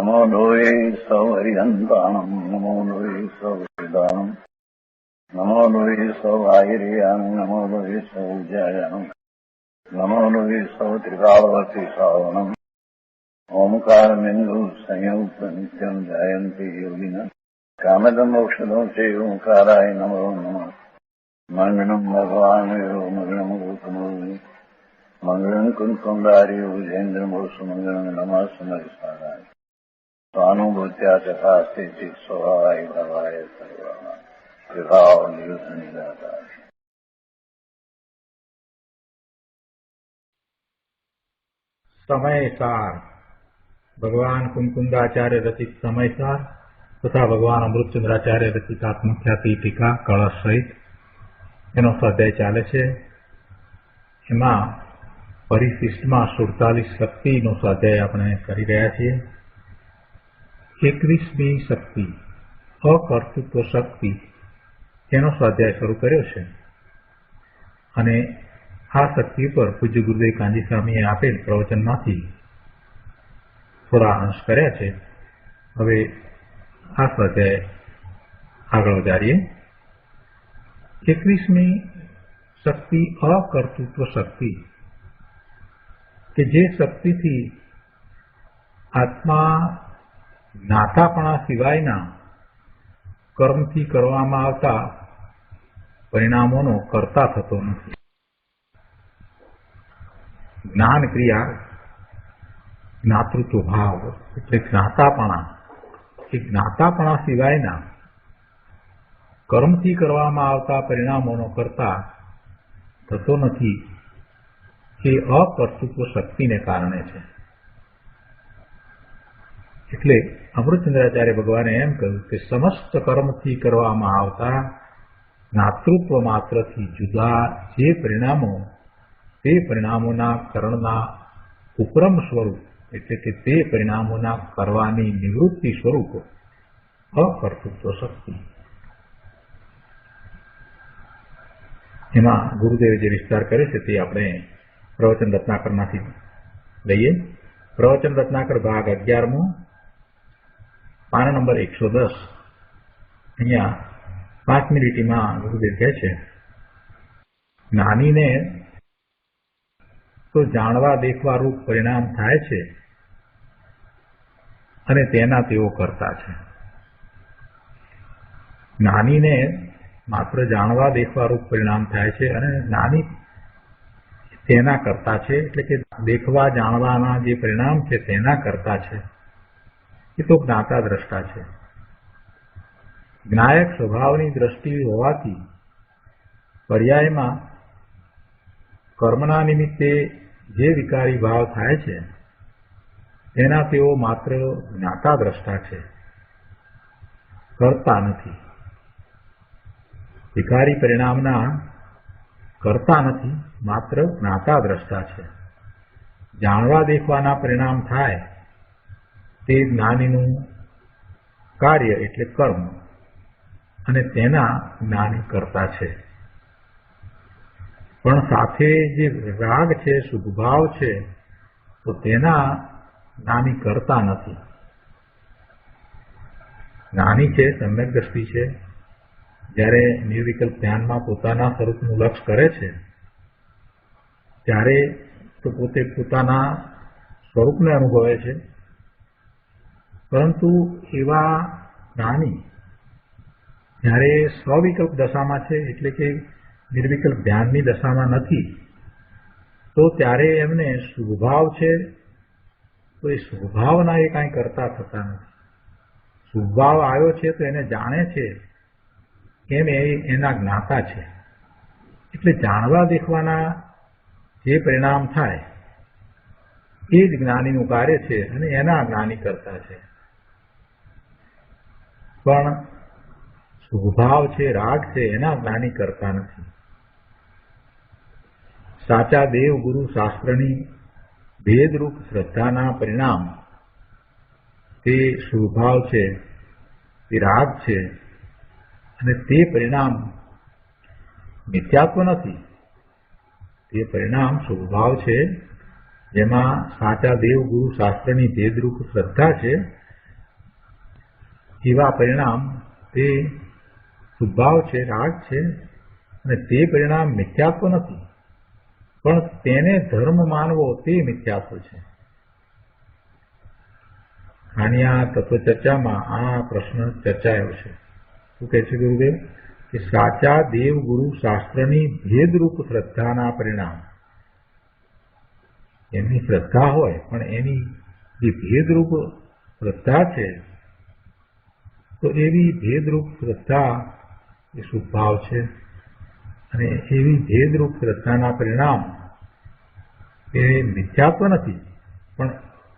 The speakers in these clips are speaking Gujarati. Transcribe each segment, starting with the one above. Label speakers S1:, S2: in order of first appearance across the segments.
S1: नमो लोये सौहरिहन्ताणम् नमो लोये सौहृदानम् नमो लोये सौभागिर्यानम् नमो लोये सौज्यायानम् नमो लोये सौत्रिकावती सावनम् ओंकारमिन्दु संयुक्त नित्यम् जायन्ति योगिनः कामदम् मोक्षदम् च ओंकाराय नमो नमः मङ्गलम् भगवान् मङ्गलम् गौतमो मंगलम कुंकुंडारी विजेन्द्रमोसु मंगलम नमः सुमरिसाराय स्वानुभूत्या चकास्ते चित स्वभावाय भवाय सर्वाः विभाव नियुद्ध निराधार।
S2: समयसार भगवान कुंकुंदाचार्य रचित समयसार तथा भगवान અમૃતચંદ્રાચાર્ય રચિત આત્મખ્યાતિ ટીકા કળશ સહિત એનો સ્વાધ્યાય ચાલે છે। એમાં પરિશિષ્ટમાં 47 શક્તિનો સ્વાધ્યાય આપણે કરી રહ્યા છીએ। 21મી શક્તિ અકર્તૃત્વ શક્તિ એનો સ્વાધ્યાય શરૂ કર્યો છે અને આ શક્તિ પર પૂજ્ય ગુરુદેવ કાંજી સ્વામીએ આપેલ પ્રવચનમાંથી થોડા અંશ કર્યા છે। હવે આ સ્વાધ્યાય આગળ વધારીએ। 21મી શક્તિ અકર્તૃત્વ શક્તિ કે જે શક્તિથી આત્મા જ્ઞાતાપણા સિવાયના કર્મથી કરવામાં આવતા પરિણામોનો કર્તા થતો નથી। જ્ઞાન ક્રિયા જ્ઞાતૃત્વ ભાવ એટલે જ્ઞાતાપણા એ જ્ઞાતાપણા સિવાયના કર્મથી કરવામાં આવતા પરિણામોનો કર્તા થતો નથી। એ અકર્તૃત્વ શક્તિને કારણે છે। એટલે અમૃતચંદ્રાચાર્ય ભગવાને એમ કહ્યું કે સમસ્ત કર્મથી કરવામાં આવતા જ્ઞાતૃત્વ માત્રથી જુદા જે પરિણામો તે પરિણામોના કરણના ઉપરમ સ્વરૂપ એટલે કે તે પરિણામોના કરવાની નિવૃત્તિ સ્વરૂપ અકર્તૃત્વ શક્તિ। એમાં ગુરુદેવે જે વિસ્તાર કરે છે તે આપણે પ્રવચન રત્નાકરમાંથી લઈએ। પ્રવચન રત્નાકર ભાગ 11મો પાના નંબર 110। અહીંયા 5મી લીટીમાં ગુરુદેવ કહે છે, જ્ઞાનીને તો જાણવા દેખવા રૂપ પરિણામ થાય છે અને તેના તેઓ કરતા છે। જ્ઞાનીને માત્ર જાણવા દેખવા રૂપ પરિણામ થાય છે અને જ્ઞાની તેના કરતા છે એટલે કે દેખવા જાણવાના જે પરિણામ છે તેના કરતા છે। એ તો જ્ઞાતા દ્રષ્ટા છે। જ્ઞાયક સ્વભાવની દ્રષ્ટિ હોવાથી પર્યાયમાં કર્મના નિમિત્તે જે વિકારી ભાવ થાય છે તેના તેઓ માત્ર જ્ઞાતા દ્રષ્ટા છે, કરતા નથી। વિકારી પરિણામના કરતા નથી, માત્ર જ્ઞાતા દ્રષ્ટા છે। જાણવા દેખવાના પરિણામ થાય તે જ્ઞાનીનું કાર્ય એટલે કર્મ અને તેના જ્ઞાની કરતા છે। પણ સાથે જે રાગ છે, શુભભાવ છે, તો તેના જ્ઞાની કરતા નથી। જ્ઞાની છે, સમ્યક દ્રષ્ટિ છે, જ્યારે નિર્વિકલ્પ ધ્યાનમાં પોતાના સ્વરૂપનું લક્ષ્ય કરે છે ત્યારે તો પોતે પોતાના સ્વરૂપને અનુભવે છે, પરંતુ એવા જ્ઞાની જ્યારે સ્વવિકલ્પ દશામાં છે એટલે કે નિર્વિકલ્પ ધ્યાનની દશામાં નથી તો ત્યારે એમને શુભભાવ છે તો એ શુભભાવના એ કાંઈ કરતા થતા નથી। શુભભાવ આવ્યો છે તો એને જાણે છે એમ એના જ્ઞાતા છે। એટલે જાણવા દેખવાના જે પરિણામ થાય એ જ જ્ઞાનીનું કાર્ય છે અને એના જ્ઞાની કરતા છે। પણ શુભભાવ છે, રાગ છે, એના જ્ઞાની કરતા નથી। સાચા દેવ ગુરુ શાસ્ત્રની ભેદરૂપ શ્રદ્ધાના પરિણામ તે શુભભાવ છે, તે રાગ છે અને તે પરિણામ મિથ્યાત્વ નથી। તે પરિણામ શુભભાવ છે જેમાં સાચા દેવ ગુરુ શાસ્ત્રની ભેદરૂપ શ્રદ્ધા છે એવા પરિણામ તે શુભાવ છે, રાગ છે, અને તે પરિણામ મિથ્યાત્વ નથી, પણ તેને ધર્મ માનવો તે મિથ્યાત્વ છે. આની આ તત્વચર્ચામાં આ પ્રશ્ન ચર્ચાયો છે. શું કહે છે ગુરુદેવ? કે સાચા દેવ ગુરુ શાસ્ત્રની ભેદરૂપ શ્રદ્ધાના પરિણામ, એમની શ્રદ્ધા હોય પણ એની જે ભેદરૂપ શ્રદ્ધા છે, તો એવી ભેદરૂપ શ્રદ્ધા એ શુભાવ છે, અને એવી ભેદરૂપ શ્રદ્ધાના પરિણામ એ મિથ્યાત્વ નથી, પણ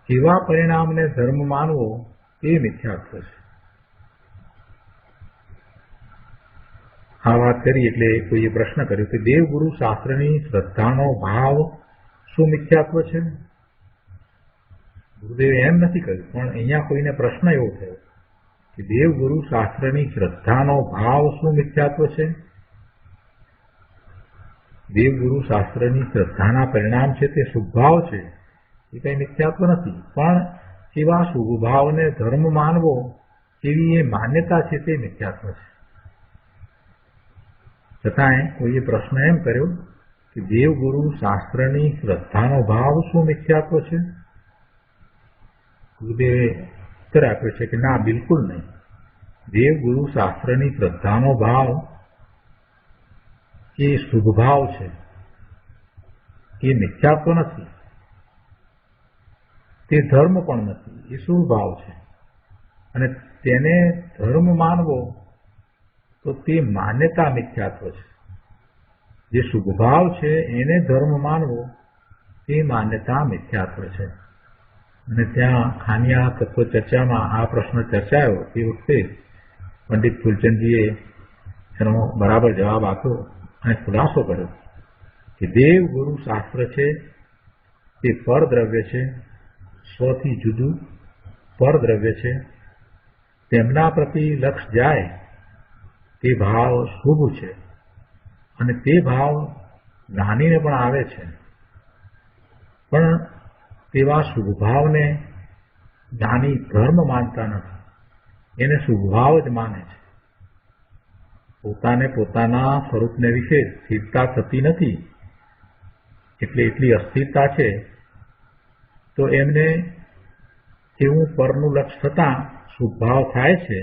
S2: એવા પરિણામને ધર્મ માનવો એ મિથ્યાત્વ છે. આ વાત કરી એટલે કોઈએ પ્રશ્ન કર્યો કે દેવગુરુ શાસ્ત્રની શ્રદ્ધાનો ભાવ શું મિથ્યાત્વ છે? ગુરુદેવે એમ નથી કહ્યું, પણ અહીંયા કોઈને પ્રશ્ન એવો થયો કે દેવગુરુ શાસ્ત્રની શ્રદ્ધાનો ભાવ શું મિથ્યાત્વ છે? દેવગુરુ શાસ્ત્રની શ્રદ્ધાના પરિણામ છે તે શુભભાવ છે, એ કઈ મિથ્યાત્વ નથી, પણ એવા શુભભાવને ધર્મ માનવો એવી એ માન્યતા છે તે મિથ્યાત્વ છે. છતાંય કોઈએ પ્રશ્ન એમ કર્યો કે દેવગુરુ શાસ્ત્રની શ્રદ્ધાનો ભાવ શું મિથ્યાત્વ છે? ગુરુદેવે ઉત્તર આપ્યો છે કે ના, બિલકુલ નહીં. દેવગુરુ શાસ્ત્રની શ્રદ્ધાનો ભાવ એ શુભભાવ છે, એ મિથ્યાત્વ નથી, તે ધર્મ પણ નથી, એ શુભભાવ છે, અને તેને ધર્મ માનવો તો તે માન્યતા મિથ્યાત્વ છે. જે શુભભાવ છે એને ધર્મ માનવો તે માન્યતા મિથ્યાત્વ છે. અને ત્યાં ખાનિયા તત્વચર્ચામાં આ પ્રશ્ન ચર્ચાયો તે વખતે પંડિત ફૂલચંદજીએ એનો બરાબર જવાબ આપ્યો અને ખુલાસો કર્યો કે દેવગુરુ શાસ્ત્ર છે તે પરદ્રવ્ય છે, સ્વથી જુદું પરદ્રવ્ય છે. તેમના પ્રતિ લક્ષ જાય તે ભાવ શુભ છે, અને તે ભાવ જ્ઞાનીને પણ આવે છે, પણ તેવા શુભભાવને જ્ઞાની ધર્મ માનતા નથી, એને શુભભાવ જ માને છે. પોતાને પોતાના સ્વરૂપને વિશે સ્થિરતા થતી નથી, એટલે એટલી અસ્થિરતા છે, તો એમને એવું પરનું લક્ષ થતાં શુભભાવ થાય છે,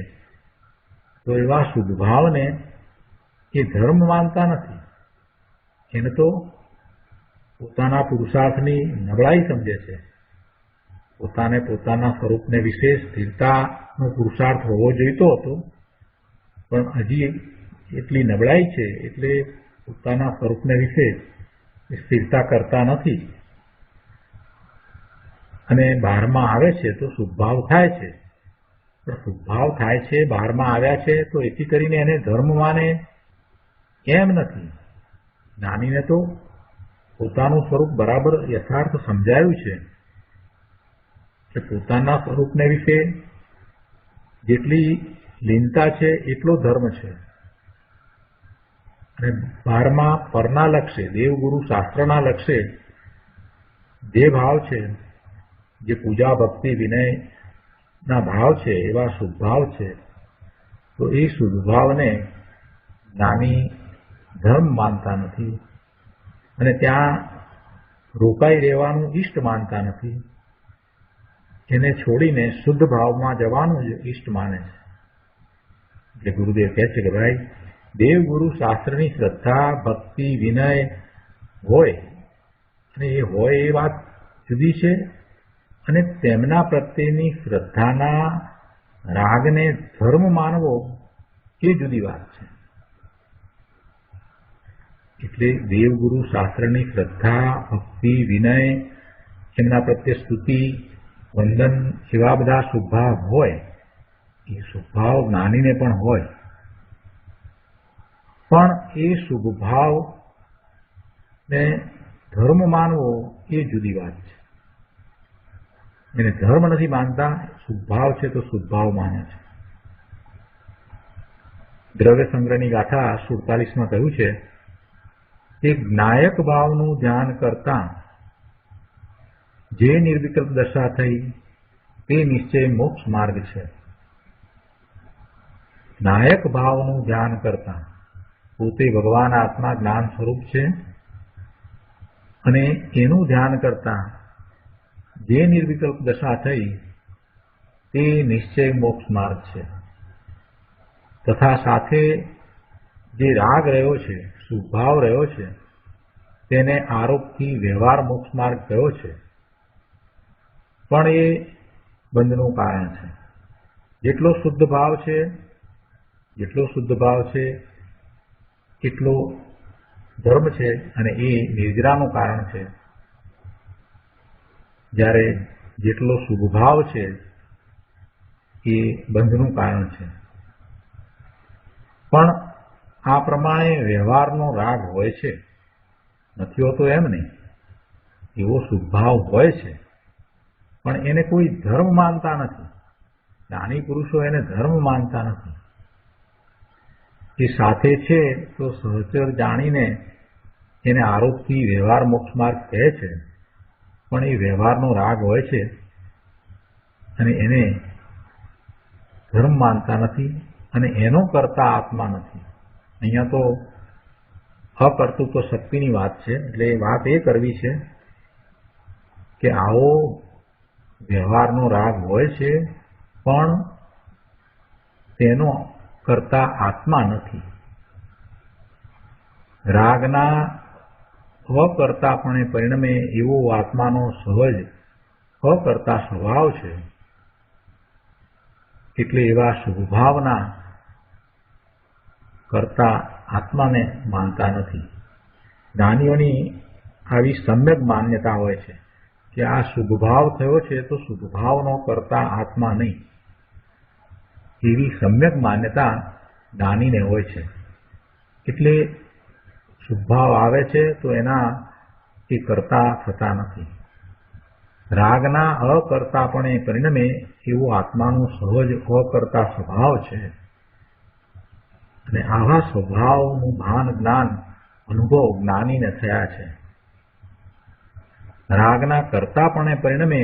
S2: તો એવા શુભભાવને એ ધર્મ માનતા નથી, એને તો પોતાના પુરુષાર્થની નબળાઈ સમજે છે. પોતાને પોતાના સ્વરૂપને વિશે સ્થિરતાનો પુરુષાર્થ હોવો જોઈતો હતો, પણ હજી એટલી નબળાઈ છે એટલે પોતાના સ્વરૂપને વિશે સ્થિરતા કરતા નથી, અને બહારમાં આવે છે તો શુભભાવ થાય છે. પણ શુભભાવ થાય છે, બહારમાં આવ્યા છે, તો એથી કરીને એને ધર્મ માને એમ નથી. જ્ઞાનીને તો પોતાનું સ્વરૂપ બરાબર યથાર્થ સમજાયું છે કે પોતાના સ્વરૂપને વિશે જેટલી લીનતા છે એટલો ધર્મ છે, અને બહારમાં પરના લક્ષે, દેવગુરુ શાસ્ત્રના લક્ષે જે ભાવ છે, જે પૂજા ભક્તિ વિનયના ભાવ છે, એવા શુભભાવ છે, તો એ શુભભાવને જ્ઞાની ધર્મ માનતા નથી, અને ત્યાં રોકાઈ રહેવાનું ઈષ્ટ માનતા નથી. એને છોડીને શુદ્ધ ભાવમાં જવાનું જ ઈષ્ટ માને છે. એટલે ગુરુદેવ કહે છે કે ભાઈ, દેવગુરુ શાસ્ત્રની શ્રદ્ધા ભક્તિ વિનય હોય, અને એ હોય એ વાત જુદી છે, અને તેમના પ્રત્યેની શ્રદ્ધાના રાગને ધર્મ માનવો એ જુદી વાત છે. એટલે દેવગુરુ શાસ્ત્રની શ્રદ્ધા ભક્તિ વિનય, એમના પ્રત્યે સ્તુતિ વંદન એવા બધા શુભભાવ હોય, એ શુભભાવ જ્ઞાનીને પણ હોય, પણ એ શુભભાવને ધર્મ માનવો એ જુદી વાત છે. એને ધર્મ નથી માનતા, શુભભાવ છે તો શુભભાવ માને છે. દ્રવ્ય સંગ્રહની ગાથા 47માં કહ્યું છે કે જ્ઞાયક ભાવનું ધ્યાન કરતા જે નિર્વિકલ્પ દશા થઈ તે નિશ્ચય મોક્ષ માર્ગ છે. નાયક ભાવનું ધ્યાન કરતા પોતે ભગવાન આત્મા જ્ઞાન સ્વરૂપ છે અને એનું ધ્યાન કરતા જે નિર્વિકલ્પ દશા થઈ તે નિશ્ચય મોક્ષ માર્ગ છે તથા સાથે જે રાગ રહ્યો છે, સુભાવ રહ્યો છે, તેને આરોપથી વ્યવહાર મોક્ષ માર્ગ કયો છે, પણ એ બંધનું કારણ છે. જેટલો શુદ્ધ ભાવ છે એટલો ધર્મ છે અને એ નિર્જરાનું કારણ છે. જ્યારે જેટલો શુભ ભાવ છે એ બંધનું કારણ છે. પણ આ પ્રમાણે વ્યવહારનો રાગ હોય છે, નથી હોતો એમ નહીં. એવો શુભભાવ હોય છે પણ એને કોઈ ધર્મ માનતા નથી. જ્ઞાની પુરુષો એને ધર્મ માનતા નથી. એ સાથે છે તો સહચર જાણીને એને આરોપથી વ્યવહાર મોક્ષ માર્ગ કહે છે, પણ એ વ્યવહારનો રાગ હોય છે અને એને ધર્મ માનતા નથી અને એનો કરતા આત્મા નથી. અહીંયા તો અકર્તૃત્વ શક્તિની વાત છે. એટલે વાત એ કરવી છે કે આવો વ્યવહારનો રાગ હોય છે પણ તેનો કરતા આત્મા નથી. રાગના અકર્તાપણે પરિણમે એવો આત્માનો સહજ અકર્તા સ્વભાવ છે. એટલે એવા શુભભાવના કરતા આત્માને માનતા નથી. જ્ઞાનીઓની આવી સમ્યક માન્યતા હોય છે કે આ શુભભાવ થયો છે તો શુભભાવનો કરતા આત્મા નહીં. એવી સમ્યક માન્યતા જ્ઞાનીને હોય છે. એટલે શુભભાવ આવે છે તો એના એ કરતા થતા નથી. રાગના અકર્તાપણે પરિણમે એવો આત્માનો સહજ અકર્તા સ્વભાવ છે અને આવા સ્વભાવનું ભાન જ્ઞાન અનુભવ જ્ઞાનીને થયા છે. રાગના કરતાપણે પરિણમે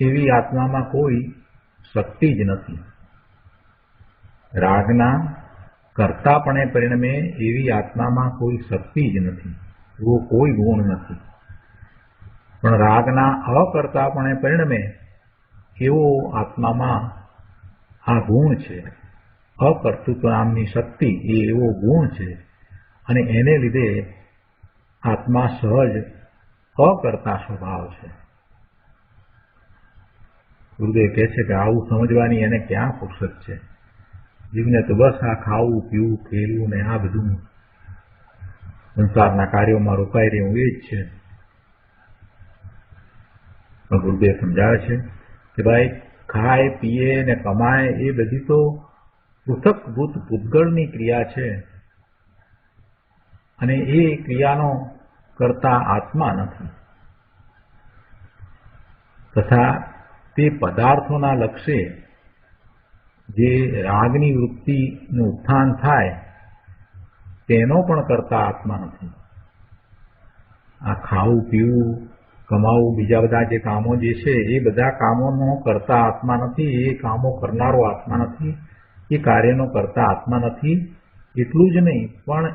S2: એવી આત્મામાં કોઈ શક્તિ જ નથી. રાગના કરતાપણે પરિણમે એવી આત્મામાં કોઈ શક્તિ જ નથી, એવો કોઈ ગુણ નથી. પણ રાગના અકર્તાપણે પરિણમે એવો આત્મામાં આ ગુણ છે. અકર્તૃત્વ નામની શક્તિ એ એવો ગુણ છે અને એને લીધે આત્મા સહજ અકર્તા સ્વભાવ છે. ગુરુદેવ કહે છે કે આવું સમજવાની એને ક્યાં ફુરસત છે. જીવને તો બસ આ ખાવું, પીવું, ખેલવું ને આ બધું સંસારના કાર્યોમાં રોકાઈ રહ્યું એ જ છે. પણ ગુરુદેવ સમજાવે છે કે ભાઈ ખાય, પીએ ને કમાય એ બધી તો પૃથકભૂત પૂતગળની ક્રિયા છે અને એ ક્રિયાનો કરતા આત્મા નથી. તથા તે પદાર્થોના લક્ષ્ય જે રાગની વૃત્તિનું ઉત્થાન થાય તેનો પણ કરતા આત્મા નથી. આ ખાવું, પીવું, કમાવું, બીજા બધા જે કામો જે છે એ બધા કામોનો કરતા આત્મા નથી. એ કામો કરનારો આત્મા નથી. એ કાર્યનો કરતા આત્મા નથી. એટલું જ નહીં પણ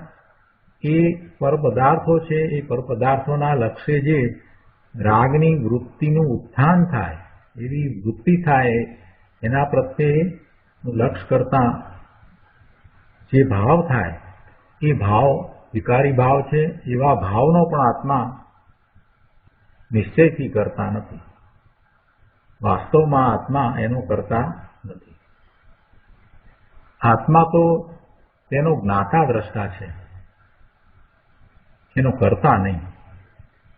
S2: એ પરપદાર્થો છે, એ પરપદાર્થોના લક્ષ્ય જે રાગની વૃત્તિનું ઉત્થાન થાય, એવી વૃત્તિ થાય, એના પ્રત્યે લક્ષ્ય કરતા જે ભાવ થાય એ ભાવ વિકારી ભાવ છે. એવા ભાવનો પણ આત્મા નિશ્ચયથી કરતા નથી. વાસ્તવમાં આત્મા એનો કરતા નથી. આત્મા તો તેનો જ્ઞાતા દ્રષ્ટા છે, એનો કરતા નહીં.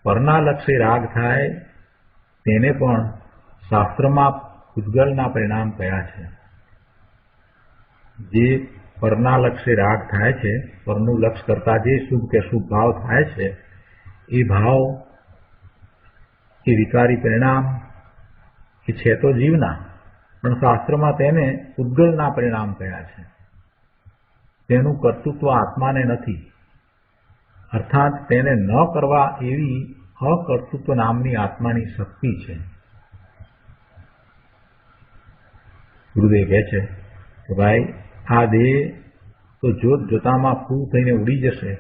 S2: પરના લક્ષ્ય રાગ થાય તેને પણ શાસ્ત્રમાં પૂતગલના પરિણામ કયા છે. જે પરના લક્ષ્ય રાગ થાય છે, પરનું લક્ષ્ય કરતા જે શુભ કે શુભ ભાવ થાય છે એ ભાવ એ વિકારી પરિણામ એ છે તો જીવના, પણ શાસ્ત્રમાં તેને પૂતગલના પરિણામ કયા છે. તેનું કર્તૃત્વ આત્માને નથી. અર્થાત તેને ન કરવા એવી અકર્તૃત્વ નામની આત્માની શક્તિ છે. ગુરુદેવ કહે છે કે ભાઈ આ દેહ તો જોત જોતામાં ફૂ થઈને ઉડી જશે.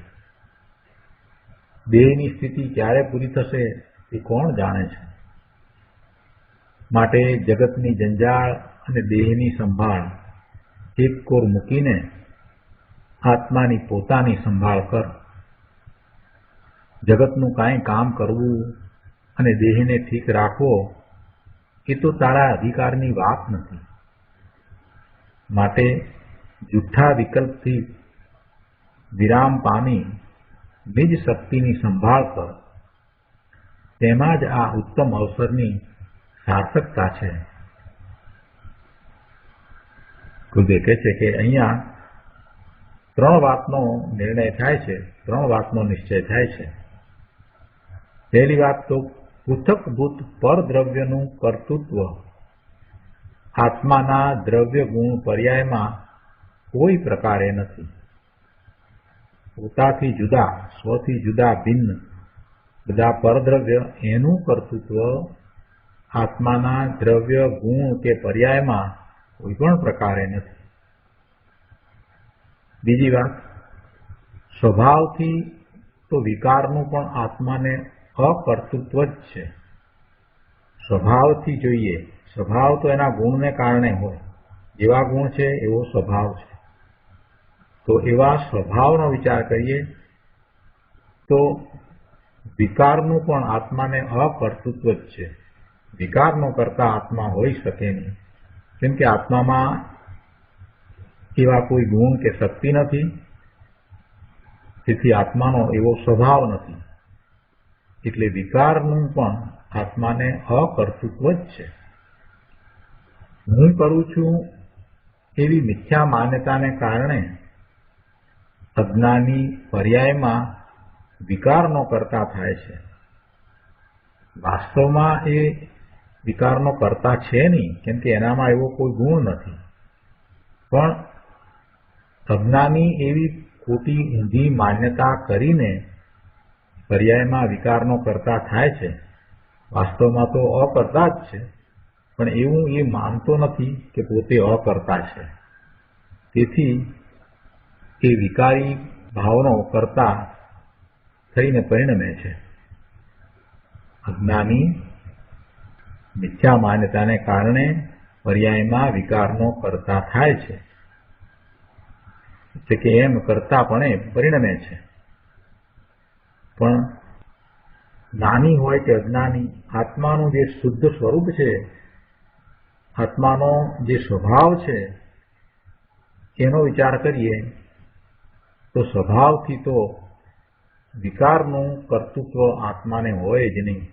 S2: દેહની સ્થિતિ ક્યારે પૂરી થશે તે કોણ જાણે છે? માટે જગતની જંજાળ અને દેહની સંભાળ એક કોર મૂકીને આત્માની પોતાની સંભાળ કર. જગતનું કાંઈ કામ કરવું અને દેહને ઠીક રાખવો એ તો તારા અધિકારની વાત નથી. માટે જૂઠા વિકલ્પથી વિરામ પામી નિજ શક્તિની સંભાળ કર. તેમાં જ આ ઉત્તમ અવસરની સાર્થકતા છે. ગુરુદેવ કહે છે કે અહીંયા 3 વાતનો નિર્ણય થાય છે, 3 વાતનો નિશ્ચય થાય છે. પહેલી વાત તો પૃથકભૂત પરદ્રવ્યનું કર્તૃત્વ આત્માના દ્રવ્ય ગુણ પર્યાયમાં કોઈ પ્રકારે નથી. પોતાથી જુદા, સ્વથી જુદા ભિન્ન બધા પરદ્રવ્ય એનું કર્તૃત્વ આત્માના દ્રવ્ય ગુણ કે પર્યાયમાં કોઈ પણ પ્રકારે નથી. બીજી વાત, સ્વભાવથી તો વિકારનું પણ આત્માને અકર્તૃત્વ જ છે. સ્વભાવથી જોઈએ, સ્વભાવ તો એના ગુણને કારણે હોય, જેવા ગુણ છે એવો સ્વભાવ છે. તો એવા સ્વભાવનો વિચાર કરીએ તો વિકારનું પણ આત્માને અકર્તૃત્વ જ છે. વિકારનો કરતા આત્મા હોઈ શકે નહીં, કેમ કે આત્મામાં એવા કોઈ ગુણ કે શક્તિ નથી, તેથી આત્માનો એવો સ્વભાવ નથી. એટલે વિકારનું પણ આત્માને અકર્તૃત્વ જ છે. હું કરું છું એવી મિથ્યા માન્યતાને કારણે અજ્ઞાની પર્યાયમાં વિકારનો કરતા થાય છે. વાસ્તવમાં એ વિકારનો કરતા છે નહીં, કેમ કે એનામાં એવો કોઈ ગુણ નથી. પણ અજ્ઞાની એવી ખોટી ઊંધી માન્યતા કરીને પર્યાયમાં વિકારનો કરતા થાય છે. વાસ્તવમાં તો અકર્તા જ છે, પણ એવું એ માનતો નથી કે પોતે અકર્તા છે. તેથી એ વિકારી ભાવનો કરતા થઈને પરિણમે છે. અજ્ઞાની મિથ્યા માન્યતાને કારણે પર્યાયમાં વિકારનો કરતા થાય છે, એટલે કે એમ કરતાપણે પરિણમે છે. પણ જ્ઞાની હોય કે અજ્ઞાની, આત્માનું જે શુદ્ધ સ્વરૂપ છે, આત્માનો જે સ્વભાવ છે, એનો વિચાર કરીએ તો સ્વભાવથી તો વિકારનું કર્તૃત્વ આત્માને હોય જ નહીં.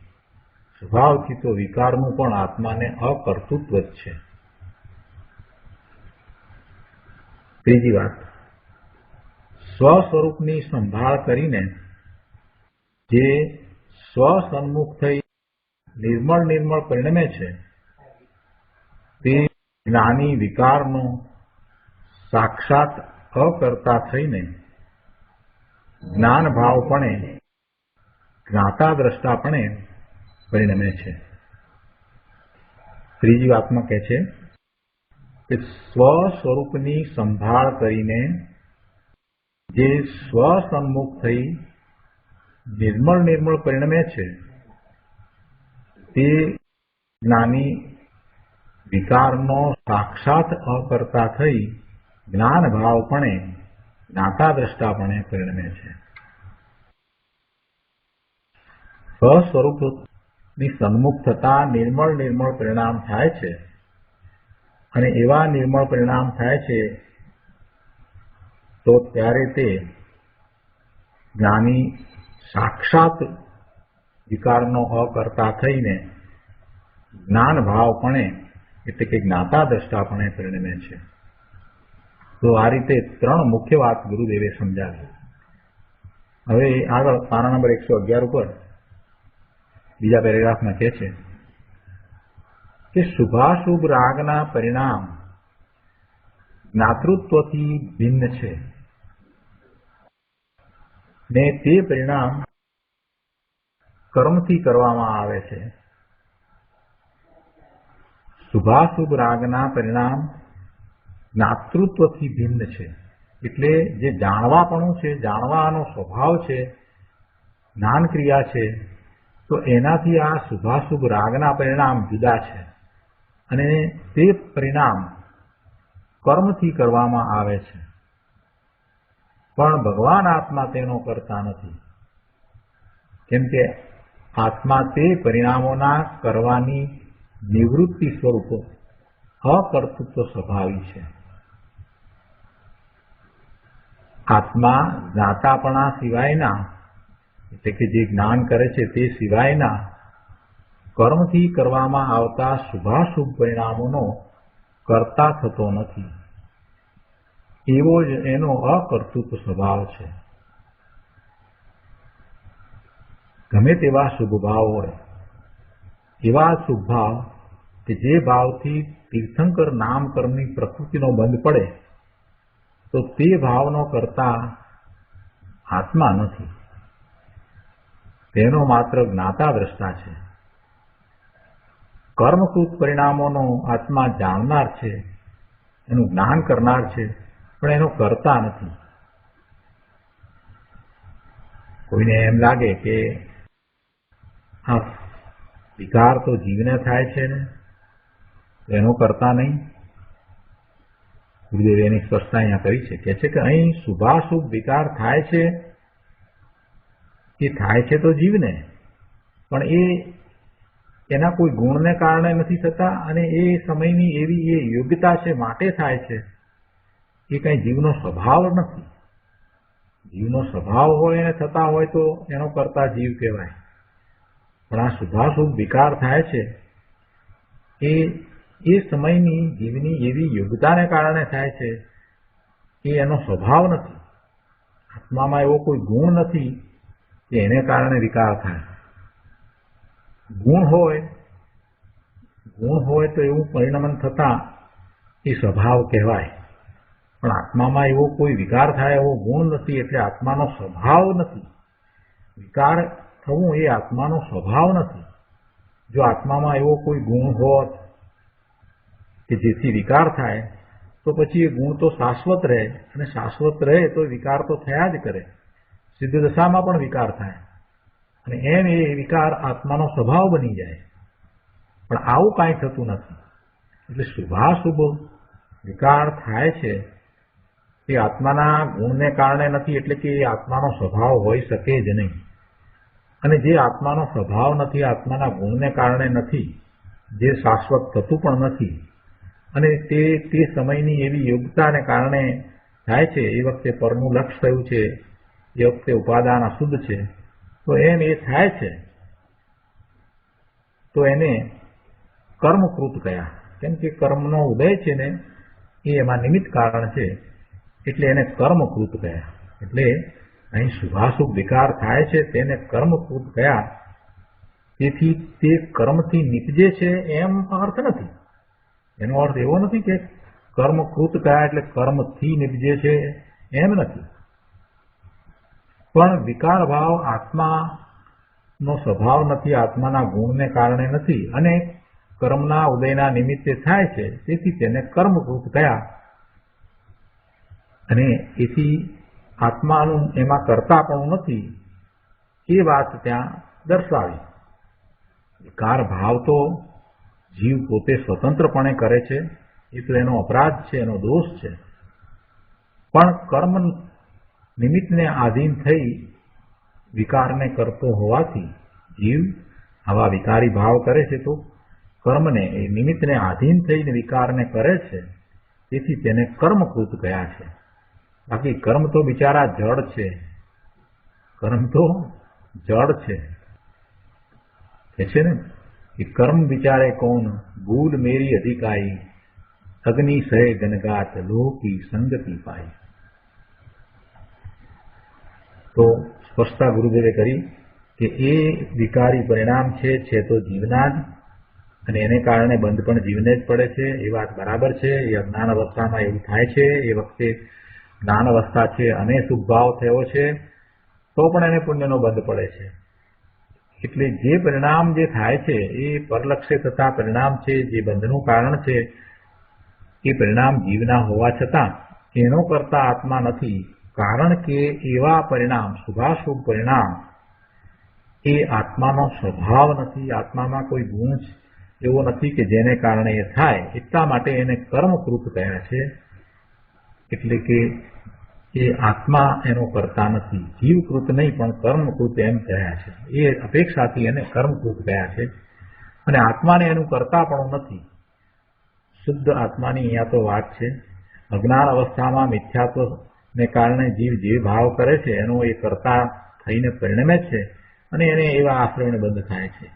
S2: સ્વભાવથી તો વિકારનું પણ આત્માને અકર્તૃત્વ જ છે. ત્રીજી વાત, સ્વસ્વરૂપની સંભાળ કરીને જે સ્વસન્મુખ થઈ નિર્મળ પરિણમે છે, તે જ્ઞાની વિકારનો સાક્ષાત અકર્તા થઈને જ્ઞાન ભાવપણે જ્ઞાતા દ્રષ્ટાપણે પરિણમે છે. ત્રીજી વાતમાં કહે છે કે સ્વ સ્વરૂપની સંભાળ કરીને જે સ્વસન્મુખ થઈ નિર્મળ પરિણમે છે, તે જ્ઞાની વિકારનો સાક્ષાત અકર્તા થઈ જ્ઞાન ભાવપણે જ્ઞાતા દ્રષ્ટાપણે પરિણમે છે. સ્વસ્વરૂપની સન્મુખ થતા નિર્મળ પરિણામ થાય છે, અને એવા નિર્મળ પરિણામ થાય છે તો ત્યારે તે જ્ઞાની સાક્ષાત વિકારનો અકર્તા થઈને જ્ઞાન ભાવપણે એટલે કે જ્ઞાતા દ્રષ્ટાપણે પરિણમે છે. તો આ રીતે 3 મુખ્ય વાત ગુરુદેવે સમજાવી. હવે આગળ પાના નંબર 111 ઉપર બીજા પેરેગ્રાફમાં કહે છે કે શુભાશુભ રાગના પરિણામ જ્ઞાતૃત્વથી ભિન્ન છે, ને તે પરિણામ કર્મથી કરવામાં આવે છે. શુભાશુભ રાગના પરિણામ જ્ઞાતૃત્વથી ભિન્ન છે. એટલે જે જાણવાપણું છે, જાણવાનો સ્વભાવ છે, જ્ઞાન ક્રિયા છે, તો એનાથી આ શુભાશુભ રાગના પરિણામ જુદા છે અને તે પરિણામ કર્મથી કરવામાં આવે છે. પણ ભગવાન આત્મા તેનો કરતા નથી, કેમ કે આત્મા તે પરિણામોના કરવાની નિવૃત્તિ સ્વરૂપ અકર્તૃત્વ સ્વભાવી છે. આત્મા જ્ઞાતાપણા સિવાયના, એટલે કે જે જ્ઞાન કરે છે તે સિવાયના કર્મથી કરવામાં આવતા શુભાશુભ પરિણામોનો કરતા થતો નથી. એવો જ એનો અકર્તૃત્વ સ્વભાવ છે. ગમે તેવા શુભ ભાવ હોય, એવા શુભ ભાવ કે જે ભાવથી તીર્થંકર નામ કર્મની પ્રકૃતિનો બંધ પડે, તો તે ભાવનો કરતા આત્મા નથી, તેનો માત્ર જ્ઞાતા દ્રષ્ટા છે. કર્મકૃત પરિણામોનો આત્મા જાણનાર છે, એનું જ્ઞાન કરનાર છે, પણ એનો કરતા નથી. કોઈને એમ લાગે કે આ વિકાર તો જીવને થાય છે ને, એનો કરતા નહીં. ગુરુદેવે એની સ્પષ્ટતા અહીંયા કરી છે. કહે છે કે અહીં શુભાશુભ વિકાર થાય છે, એ થાય છે તો જીવને, પણ એ એના કોઈ ગુણને કારણે નથી થતા અને એ સમયની એવી એ યોગ્યતા છે માટે થાય છે. એ કઈ જીવનો સ્વભાવ નથી. જીવનો સ્વભાવ હોય અને થતા હોય તો એનો કરતા જીવ કહેવાય. પણ આ શુભાશુભ વિકાર થાય છે એ સમયની જીવની એવી યોગ્યતાને કારણે થાય છે. એ એનો સ્વભાવ નથી. આત્મામાં એવો કોઈ ગુણ નથી કે એને કારણે વિકાર થાય. ગુણ હોય તો એવું પરિણમન થતા એ સ્વભાવ કહેવાય. પણ આત્મામાં એવો કોઈ વિકાર થાય એવો ગુણ નથી, એટલે આત્માનો સ્વભાવ નથી. વિકાર થવું એ આત્માનો સ્વભાવ નથી. જો આત્મામાં એવો કોઈ ગુણ હોત કે જેથી વિકાર થાય, તો પછી એ ગુણ તો શાશ્વત રહે, અને શાશ્વત રહે તો વિકાર તો થયા જ કરે. સિદ્ધ દશામાં પણ વિકાર થાય, અને એમ એ વિકાર આત્માનો સ્વભાવ બની જાય. પણ આવું કાંઈ થતું નથી. એટલે શુભાશુભ વિકાર થાય છે એ આત્માના ગુણને કારણે નથી, એટલે કે એ આત્માનો સ્વભાવ હોઈ શકે જ નહીં. અને જે આત્માનો સ્વભાવ નથી, આત્માના ગુણને કારણે નથી, જે શાશ્વત થતું પણ નથી, અને તે સમયની એવી યોગ્યતાને કારણે થાય છે. એ વખતે પરનું લક્ષ થયું છે, એ વખતે ઉપાદાન અશુદ્ધ છે, તો એમ એ થાય છે તો એને કર્મકૃત કયા. કેમ કે કર્મનો ઉદય છે ને એ એમાં નિમિત્ત કારણ છે, એટલે એને કર્મકૃત કયા. એટલે અહીં શુભાશુભ વિકાર થાય છે તેને કર્મકૃત કયા. તેથી તે કર્મથી નીપજે છે એમ અર્થ નથી. એનો અર્થ એવો નથી કે કર્મકૃત કયા એટલે કર્મથી નીપજે છે એમ નથી. પણ વિકાર ભાવ આત્માનો સ્વભાવ નથી, આત્માના ગુણને કારણે નથી, અને કર્મના ઉદયના નિમિત્તે થાય છે, તેથી તેને કર્મકૃત કયા. અને એથી આત્માનું એમાં કરતાપણું નથી એ વાત ત્યાં દર્શાવી. વિકાર ભાવ તો જીવ પોતે સ્વતંત્રપણે કરે છે, એ તો એનો અપરાધ છે, એનો દોષ છે. પણ કર્મ નિમિત્તને આધીન થઈ વિકારને કરતો હોવાથી જીવ આવા વિકારી ભાવ કરે છે, તો કર્મને એ નિમિત્તને આધીન થઈને વિકારને કરે છે, તેથી તેને કર્મકૃત કયા છે. બાકી કર્મ તો બિચારા જડ છે. કર્મ તો જડ છે. કે છે ને कि कर्म विचारे कौन भूल मेरी अधिकाई अग्नि सहे गनगात लोह की संगति पाई. तो स्पष्टता गुरुदेवे करी कि ए विकारी परिणाम છે તો જીવના જ, અને એને કારણે બંધ પણ જીવને જ પડે છે. એ વાત બરાબર છે. એ અજ્ઞાન અવસ્થામાં એવું થાય છે. એ વખતે જ્ઞાન અવસ્થા છે અને શુભભાવ થયો છે તો પણ એને પુણ્યનો બંધ પડે છે. એટલે જે પરિણામ જે થાય છે એ પરલક્ષે થતા પરિણામ છે, જે બંધનું કારણ છે, એ પરિણામ જીવના હોવા છતાં એનો કરતા આત્મા નથી, કારણ કે એવા પરિણામ, શુભાશુભ પરિણામ એ આત્માનો સ્વભાવ નથી, આત્મામાં કોઈ ગુણ એવો નથી કે જેને કારણે એ થાય. એટલા માટે એને કર્મકૃત કહ્યા છે. એટલે કે એ આત્મા એનો કરતા નથી, જીવકૃત નહીં પણ કર્મકૃત એમ કહ્યા છે. એ અપેક્ષાથી એને કર્મકૃત કહ્યા છે. અને આત્માને એનું કરતા પણ નથી. શુદ્ધ આત્માની અહીંયા તો વાત છે. અજ્ઞાન અવસ્થામાં મિથ્યાત્વને કારણે જીવ જે ભાવ કરે છે એનો એ કરતા થઈને પરિણમે છે અને એને એવા આશ્રયને બંધ થાય છે.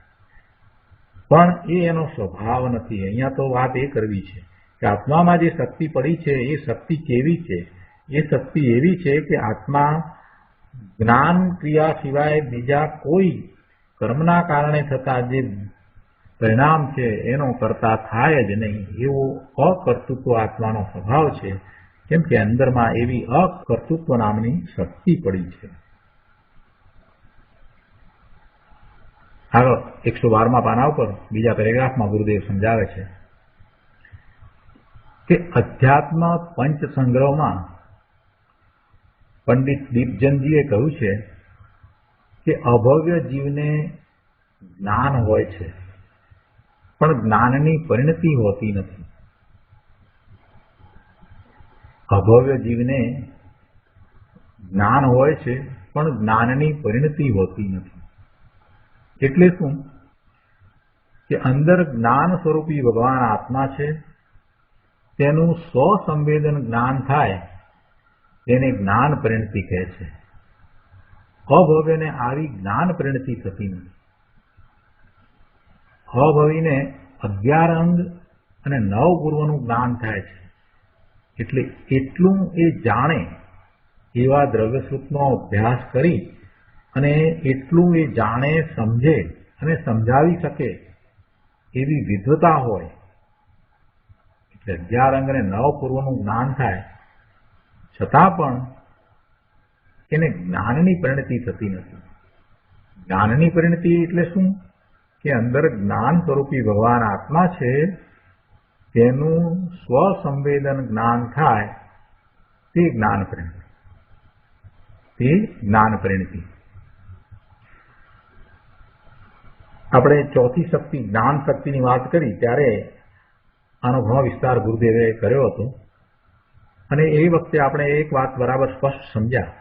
S2: પણ એ એનો સ્વભાવ નથી. અહીંયા તો વાત એ કરવી છે કે આત્મામાં જે શક્તિ પડી છે એ શક્તિ કેવી છે? એ શક્તિ એવી છે કે આત્મા જ્ઞાન ક્રિયા સિવાય બીજા કોઈ કર્મના કારણે થતા જે પરિણામ છે એનો કરતા થાય જ નહીં, એવો અકર્તૃત્વ આત્માનો સ્વભાવ છે. કેમ કે અંદરમાં એવી અકર્તૃત્વ નામની શક્તિ પડી છે. આગળ 112મા પાના ઉપર બીજા પેરેગ્રાફમાં ગુરુદેવ સમજાવે છે કે અધ્યાત્મ પંચ સંગ્રહમાં પંડિત દીપજનજીએ કહ્યું છે કે અભવ્ય જીવને જ્ઞાન હોય છે પણ જ્ઞાનની પરિણતિ હોતી નથી. અભવ્ય જીવને જ્ઞાન હોય છે પણ જ્ઞાનની પરિણતિ હોતી નથી. એટલે શું? કે અંદર જ્ઞાન સ્વરૂપી ભગવાન આત્મા છે, તેનું સ્વસંવેદન જ્ઞાન થાય તેને જ્ઞાન પરિણતિ કહે છે. અભવ્યને આવી જ્ઞાન પરિણતિ થતી નથી. અભવીને 11 અંગ અને 9 પૂર્વનું જ્ઞાન થાય છે. એટલે એટલું એ જાણે એવા દ્રવ્યસ્વરૂપનો અભ્યાસ કરી અને એટલું એ જાણે, સમજે અને સમજાવી શકે એવી વિદ્વતા હોય એટલે 11 અંગ અને 9 પૂર્વનું જ્ઞાન થાય, છતાં પણ એને જ્ઞાનની પરિણતિ થતી નથી. જ્ઞાનની પરિણતિ એટલે શું? કે અંદર જ્ઞાન સ્વરૂપી ભગવાન આત્મા છે, તેનું સ્વસંવેદન જ્ઞાન થાય તે જ્ઞાન પરિણતિ. તે જ્ઞાન પરિણતિ. આપણે ચોથી શક્તિ જ્ઞાન શક્તિની વાત કરી ત્યારે આનો ઘણો વિસ્તાર ગુરુદેવે કર્યો હતો અને એ વખતે આપણે એક વાત બરાબર સ્પષ્ટ સમજ્યા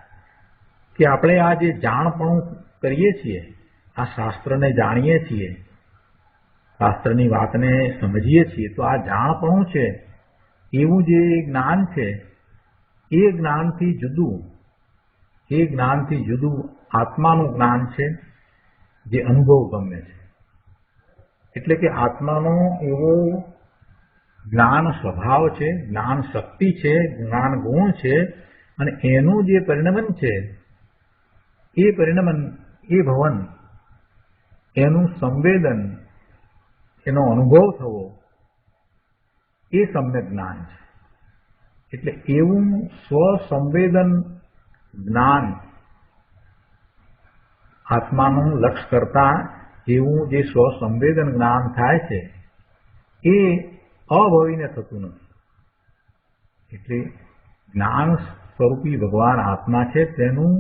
S2: કે આપણે આ જે જાણપણું કરીએ છીએ, આ શાસ્ત્રને જાણીએ છીએ, શાસ્ત્રની વાતને સમજીએ છીએ, તો આ જાણપણું છે એવું જે જ્ઞાન છે એ જ્ઞાનથી જુદું આત્માનું જ્ઞાન છે જે અનુભવ ગમે છે. એટલે કે આત્માનો એવો જ્ઞાન સ્વભાવ છે, જ્ઞાન શક્તિ છે, જ્ઞાન ગુણ છે અને એનું જે પરિણમન છે એ પરિણમન, એ ભવન, એનું સંવેદન, એનો અનુભવ થવો એ સમ્યક જ્ઞાન છે. એટલે એવું સ્વસંવેદન જ્ઞાન આત્માનું લક્ષ્ય કરતા એવું જે સ્વસંવેદન જ્ઞાન થાય છે એ અભવીને થતું નથી. એટલે જ્ઞાન સ્વરૂપી ભગવાન આત્મા છે, તેનું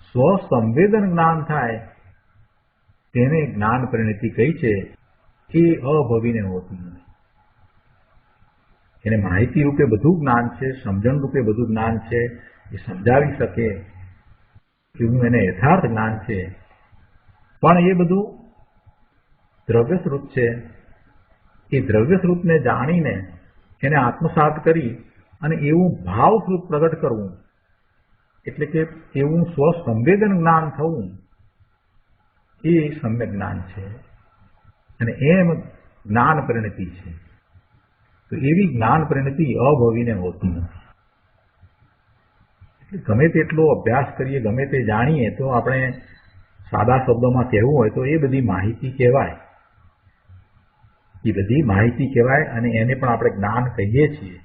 S2: સ્વસંવેદન જ્ઞાન થાય તેને જ્ઞાન પરિણતિ કહી છે. એ અભવીને હોતું નથી. એને માહિતી રૂપે બધું જ્ઞાન છે, સમજણ રૂપે બધું જ્ઞાન છે, એ સમજાવી શકે એવું એને યથાર્થ જ્ઞાન છે, પણ એ બધું દ્રવ્યસ્વરૂપ છે. એ દ્રવ્યસ્વરૂપને જાણીને એને આત્મસાત કરી અને એવું ભાવસ્વરૂપ પ્રગટ કરવું, એટલે કે એવું સ્વસંવેદન જ્ઞાન થવું, એ સમ્યક જ્ઞાન છે અને એમ જ્ઞાન પરિણતિ છે. તો એવી જ્ઞાન પરિણતિ અભવીને હોતી નથી. એટલે ગમે તેટલો અભ્યાસ કરીએ, ગમે તે જાણીએ, તો આપણે સાદા શબ્દોમાં કહેવું હોય તો એ બધી માહિતી કહેવાય. એ બધી માહિતી કહેવાય અને એને પણ આપણે જ્ઞાન કહીએ છીએ.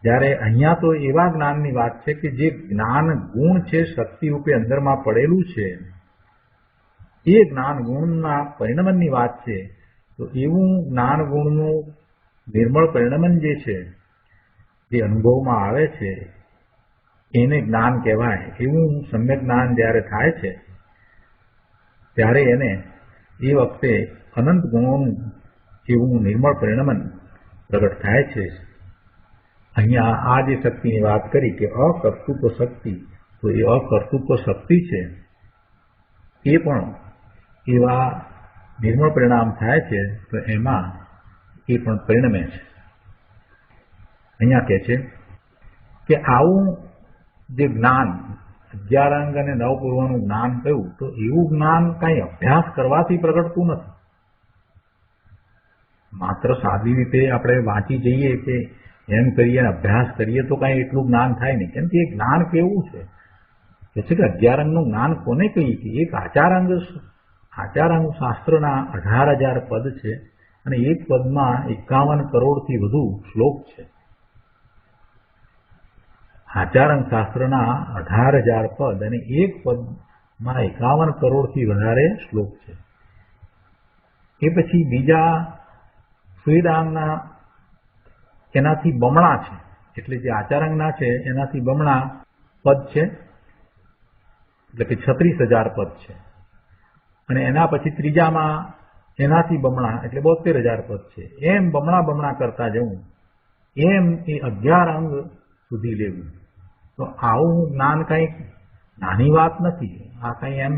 S2: જ્યારે અહીંયા તો એવા જ્ઞાનની વાત છે કે જે જ્ઞાન ગુણ છે, શક્તિ રૂપે અંદરમાં પડેલું છે, એ જ્ઞાન ગુણના પરિણમનની વાત છે. તો એવું જ્ઞાન ગુણનું નિર્મળ પરિણમન જે છે જે અનુભવમાં આવે છે એને જ્ઞાન કહેવાય. એવું સમ્યક જ્ઞાન જ્યારે થાય છે ત્યારે એને એ વખતે અનંત ગુણોનું એવું નિર્મળ પરિણમન પ્રગટ થાય છે. અહીંયા આ જે શક્તિની વાત કરી કે અકર્તૃત્વ શક્તિ, તો એ અકર્તૃત્વ શક્તિ છે એ પણ એવા નિર્મળ પરિણામ થાય છે તો એમાં એ પણ પરિણમે છે. અહીંયા કહે છે કે આવું જે જ્ઞાન 11 અંગ અને 9 પૂર્વનું જ્ઞાન કહ્યું, તો એવું જ્ઞાન કઈ અભ્યાસ કરવાથી પ્રગટતું નથી. માત્ર સાદી રીતે આપણે વાંચી જઈએ કે એમ કરીએ અને અભ્યાસ કરીએ તો કઈ એટલું જ્ઞાન થાય નહીં. કેમ કે એ જ્ઞાન કેવું છે કે 11 અંગનું જ્ઞાન કોને કહીએ કે એક આચારાંગ શાસ્ત્રના 18,000 પદ છે અને એક પદમાં 51 કરોડથી વધુ શ્લોક છે. આચારાંગ શાસ્ત્રના 18,000 પદ અને એક પદમાં 51 કરોડથી વધારે શ્લોક છે. એ પછી બીજા વેદાંગના એનાથી બમણા છે, એટલે જે આચારાંગના છે એનાથી બમણા પદ છે, એટલે કે 36,000 પદ છે. અને એના પછી ત્રીજામાં એનાથી બમણા એટલે 72,000 પદ છે. એમ બમણા કરતા જવું, એમ એ 11 અંગ સુધી લેવું. તો આવું જ્ઞાન કઈ નાની વાત નથી. આ કઈ એમ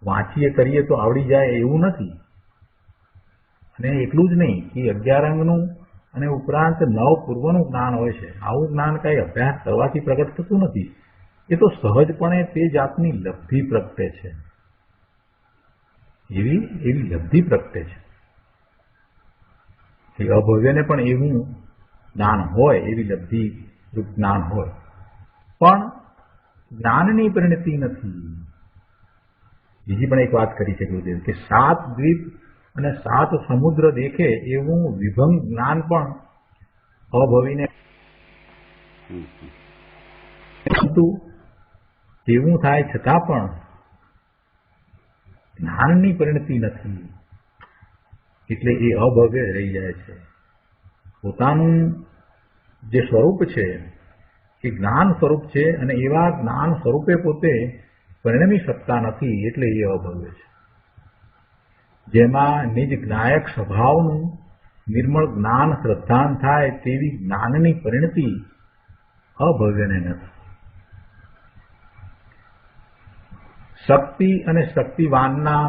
S2: વાંચીએ કરીએ તો આવડી જાય એવું નથી. અને એટલું જ નહીં કે 11 અંગનું અને ઉપરાંત 9 પૂર્વનું જ્ઞાન હોય છે. આવું જ્ઞાન કઈ અભ્યાસ કરવાથી પ્રગટ થતું નથી. એ તો સહજપણે તે જાતની લબ્ધિ પ્રગટે છે. એવી લબ્ધિ પ્રગટે છે. એ અભવ્યને પણ એવું જ્ઞાન હોય, એવી લબ્ધિ જ્ઞાન હોય, પણ જ્ઞાનની પરિણતિ નથી. બીજી પણ એક વાત કરી છે ગુરુદેવ કે 7 દ્વીપ અને 7 સમુદ્ર દેખે એવું વિભંગ જ્ઞાન પણ અભવીને એવું થાય છતાં પણ જ્ઞાનની પરિણતિ નથી. એટલે એ અભવ્ય રહી જાય છે. પોતાનું જે સ્વરૂપ છે એ જ્ઞાન સ્વરૂપ છે અને એવા જ્ઞાન સ્વરૂપે પોતે પરિણમી શકતા નથી. એટલે એ અભવ્ય છે. જેમાં નિજ જ્ઞાયક સ્વભાવનું નિર્મળ જ્ઞાન શ્રદ્ધાન થાય તેવી જ્ઞાનની પરિણતિ અભવ્યને નથી. શક્તિ અને શક્તિવાનના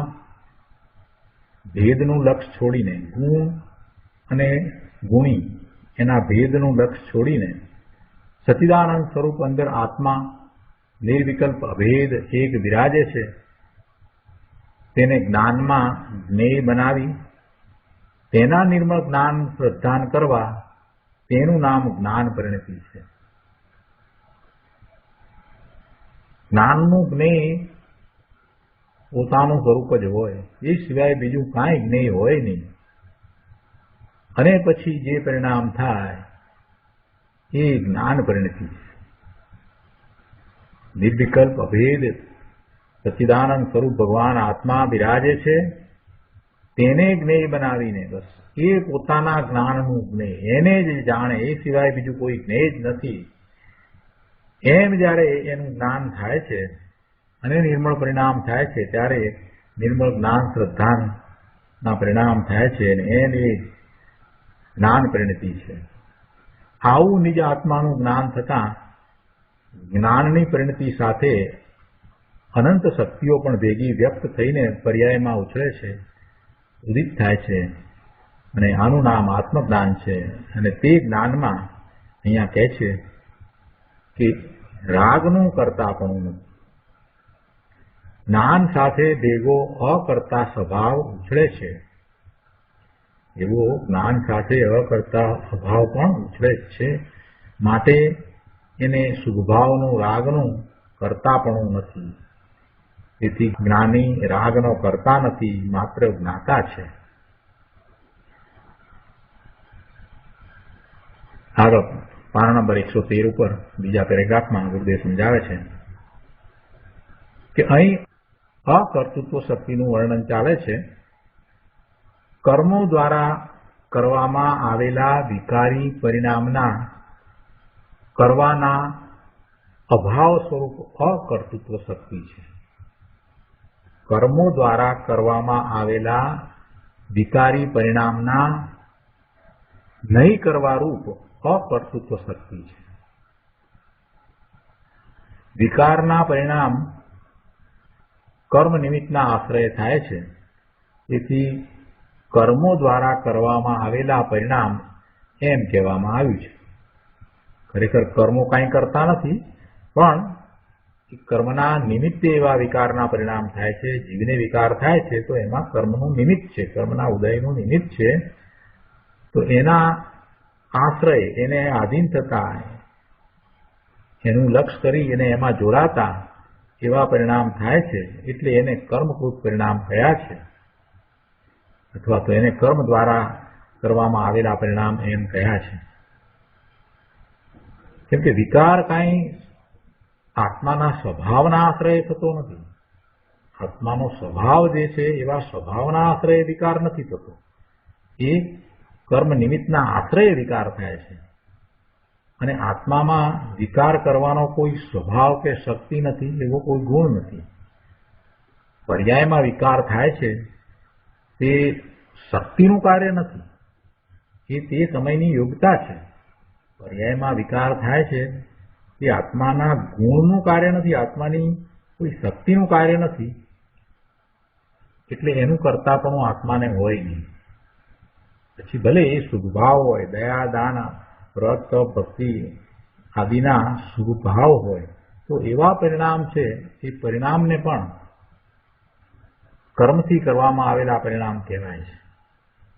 S2: ભેદનું લક્ષ છોડીને, ગુણ અને ગુણી એના ભેદનું લક્ષ છોડીને સચ્ચિદાનંદ સ્વરૂપ અંદર આત્મા નિર્વિકલ્પ અભેદ એક વિરાજે છે. તેને જ્ઞાનમાં જ્ઞેય બનાવી તેના નિર્મળ જ્ઞાન પ્રદાન કરવા, તેનું નામ જ્ઞાન પરિણતિ છે. જ્ઞાનનું જ્ઞેય પોતાનું સ્વરૂપ જ હોય, એ સિવાય બીજું કાંઈ જ્ઞેય હોય નહીં. અને પછી જે પરિણામ થાય એ જ્ઞાન પરિણતિ છે. નિર્વિકલ્પ અભેદ સચ્ચિદાનંદ સ્વરૂપ ભગવાન આત્મા બિરાજે છે. તેને જ્ઞેય બનાવીને બસ એ પોતાના જ્ઞાનનું જ્ઞેય એને જ જાણે, એ સિવાય બીજું કોઈ જ્ઞેય જ નથી. એમ જ્યારે એનું જ્ઞાન થાય છે અને નિર્મળ પરિણામ થાય છે, ત્યારે નિર્મળ જ્ઞાન શ્રદ્ધાના પરિણામ થાય છે અને એને જ્ઞાન પરિણતિ છે. આવું નિજ આત્માનું જ્ઞાન થતાં જ્ઞાનની પરિણતિ સાથે અનંત શક્તિઓ પણ ભેગી વ્યક્ત થઈને પર્યાયમાં ઉછળે છે, ઉદિત થાય છે. અને આનું નામ આત્મજ્ઞાન છે. અને તે જ્ઞાનમાં અહીંયા કહે છે કે રાગનું કરતાપણું નથી. જ્ઞાન સાથે ભેગો અકર્તા સ્વભાવ ઉછળે છે. એવો જ્ઞાન સાથે અકર્તા સ્વભાવ પણ ઉછળે જ છે. માટે એને સુખભાવનું રાગનું કરતાપણું નથી. તેથી જ્ઞાની રાગનો કરતા નથી, માત્ર જ્ઞાતા છે. આગળ પાના નંબર 113 ઉપર બીજા પેરેગ્રાફમાં ગુરુદેવ સમજાવે છે કે અહીં અકર્તૃત્વ શક્તિનું વર્ણન ચાલે છે. કર્મો દ્વારા કરવામાં આવેલા વિકારી પરિણામના કરવાના અભાવ સ્વરૂપ અકર્તૃત્વ શક્તિ છે. કર્મો દ્વારા કરવામાં આવેલા વિકારી પરિણામના નહીં કરવા રૂપ અકર્તૃત્વ શક્તિ છે. વિકારના પરિણામ કર્મ નિમિત્તના આશ્રય થાય છે. તેથી કર્મો દ્વારા કરવામાં આવેલા પરિણામ એમ કહેવામાં આવ્યું છે. ખરેખર કર્મો કાંઈ કરતા નથી, પણ કર્મના નિમિત્તે એવા વિકારના પરિણામ થાય છે. જીવને વિકાર થાય છે તો એમાં કર્મનું નિમિત્ત છે, કર્મના ઉદયનું નિમિત્ત છે. તો એના આશ્રય, એને આધીન થતા, એનું લક્ષ્ય કરી અને એમાં જોડાતા એવા પરિણામ થાય છે. એટલે એને કર્મકૃત પરિણામ થયા છે, અથવા તો એને કર્મ દ્વારા કરવામાં આવેલા પરિણામ એમ કહ્યા છે. કેમ કે વિકાર કાંઈ આત્માના સ્વભાવના આશ્રય થતો નથી. આત્માનો સ્વભાવ જે છે એવા સ્વભાવના આશ્રય વિકાર નથી થતો. એ કર્મ નિમિત્તના આશ્રય વિકાર થાય છે. અને આત્મામાં વિકાર કરવાનો કોઈ સ્વભાવ કે શક્તિ નથી, એવો કોઈ ગુણ નથી. પર્યાયમાં વિકાર થાય છે તે શક્તિનું કાર્ય નથી, એ તે સમયની યોગ્યતા છે. પર્યાયમાં વિકાર થાય છે તે આત્માના ગુણનું કાર્ય નથી, આત્માની કોઈ શક્તિનું કાર્ય નથી. એટલે એનું કરતાપણું આત્માને હોય નહીં. પછી ભલે એ શુભભાવ હોય, દયા, દાન, વ્રત, તપ, ભક્તિ આદિના શુભભાવ હોય, તો એવા પરિણામ છે એ પરિણામને પણ કર્મથી કરવામાં આવેલા પરિણામ કહેવાય છે.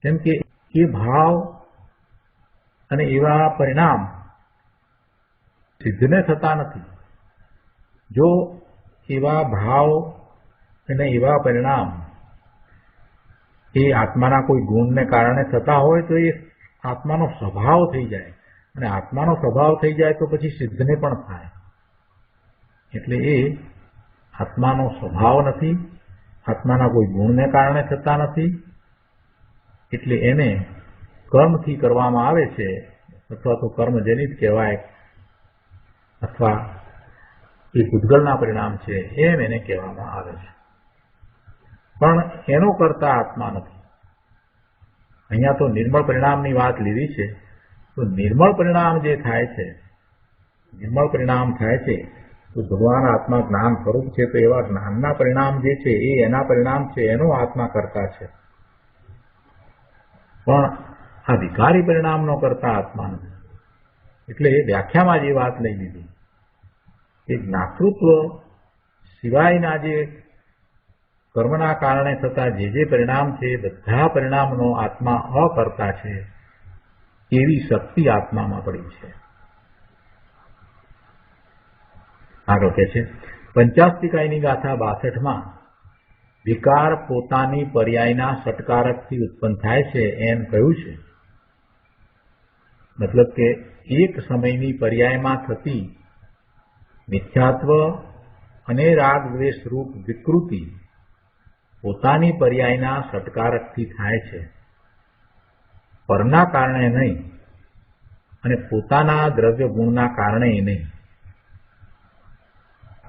S2: કેમ કે એ ભાવ અને એવા પરિણામ સિદ્ધને થતા નથી. જો એવા ભાવ અને એવા પરિણામ એ આત્માના કોઈ ગુણને કારણે થતા હોય તો એ આત્માનો સ્વભાવ થઈ જાય, અને આત્માનો સ્વભાવ થઈ જાય તો પછી સિદ્ધને પણ થાય. એટલે એ આત્માનો સ્વભાવ નથી, આત્માના કોઈ ગુણને કારણે થતા નથી. એટલે એને કર્મથી કરવામાં આવે છે, અથવા તો કર્મજનિત કહેવાય, અથવા એ પૂતગલના પરિણામ છે એમ એને કહેવામાં આવે છે. પણ એનો કરતા આત્મા નથી. અહીંયા તો નિર્મળ પરિણામની વાત લીધી છે. તો નિર્મળ પરિણામ જે થાય છે, નિર્મળ પરિણામ થાય છે તો ભગવાન આત્મા જ્ઞાન સ્વરૂપ છે, તો એવા જ્ઞાનના પરિણામ જે છે એ એના પરિણામ છે, એનો આત્મા કરતા છે. પણ આ વિકારી પરિણામનો કરતા આત્મા નથી. એટલે એ વ્યાખ્યામાં જે વાત લઈ લીધી એ જ્ઞાતૃત્વ સિવાયના જે કર્મના કારણે થતા જે પરિણામ છે એ બધા પરિણામનો આત્મા અકર્તા છે, એવી શક્તિ આત્મામાં પડી છે. આગળ કહે છે, પંચાસ્તિકાયની ગાથા 62માં વિકાર પોતાની પર્યાયના ષટકારકથી ઉત્પન્ન થાય છે એમ કહ્યું છે. મતલબ કે એક સમયની પર્યાયમાં થતી મિથ્યાત્વ અને રાગ દ્વેષ રૂપ વિકૃતિ પોતાની પર્યાયના ષટકારકથી થાય છે, પરના કારણે નહીં અને પોતાના દ્રવ્ય ગુણના કારણે નહીં.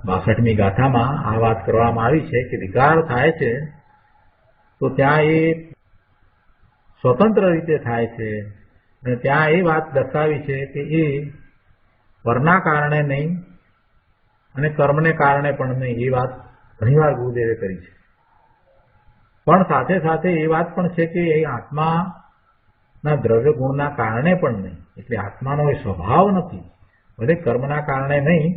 S2: 62મી ગાથામાં આ વાત કરવામાં આવી છે કે વિકાર થાય છે તો ત્યાં એ સ્વતંત્ર રીતે થાય છે, અને ત્યાં એ વાત દર્શાવી છે કે એ પરના કારણે નહીં અને કર્મને કારણે પણ નહીં. એ વાત ઘણીવાર ગુરુદેવે કરી છે. પણ સાથે સાથે એ વાત પણ છે કે એ આત્માના દ્રવ્ય ગુણના કારણે પણ નહીં. એટલે આત્માનો એ સ્વભાવ નથી. ભલે કર્મના કારણે નહીં,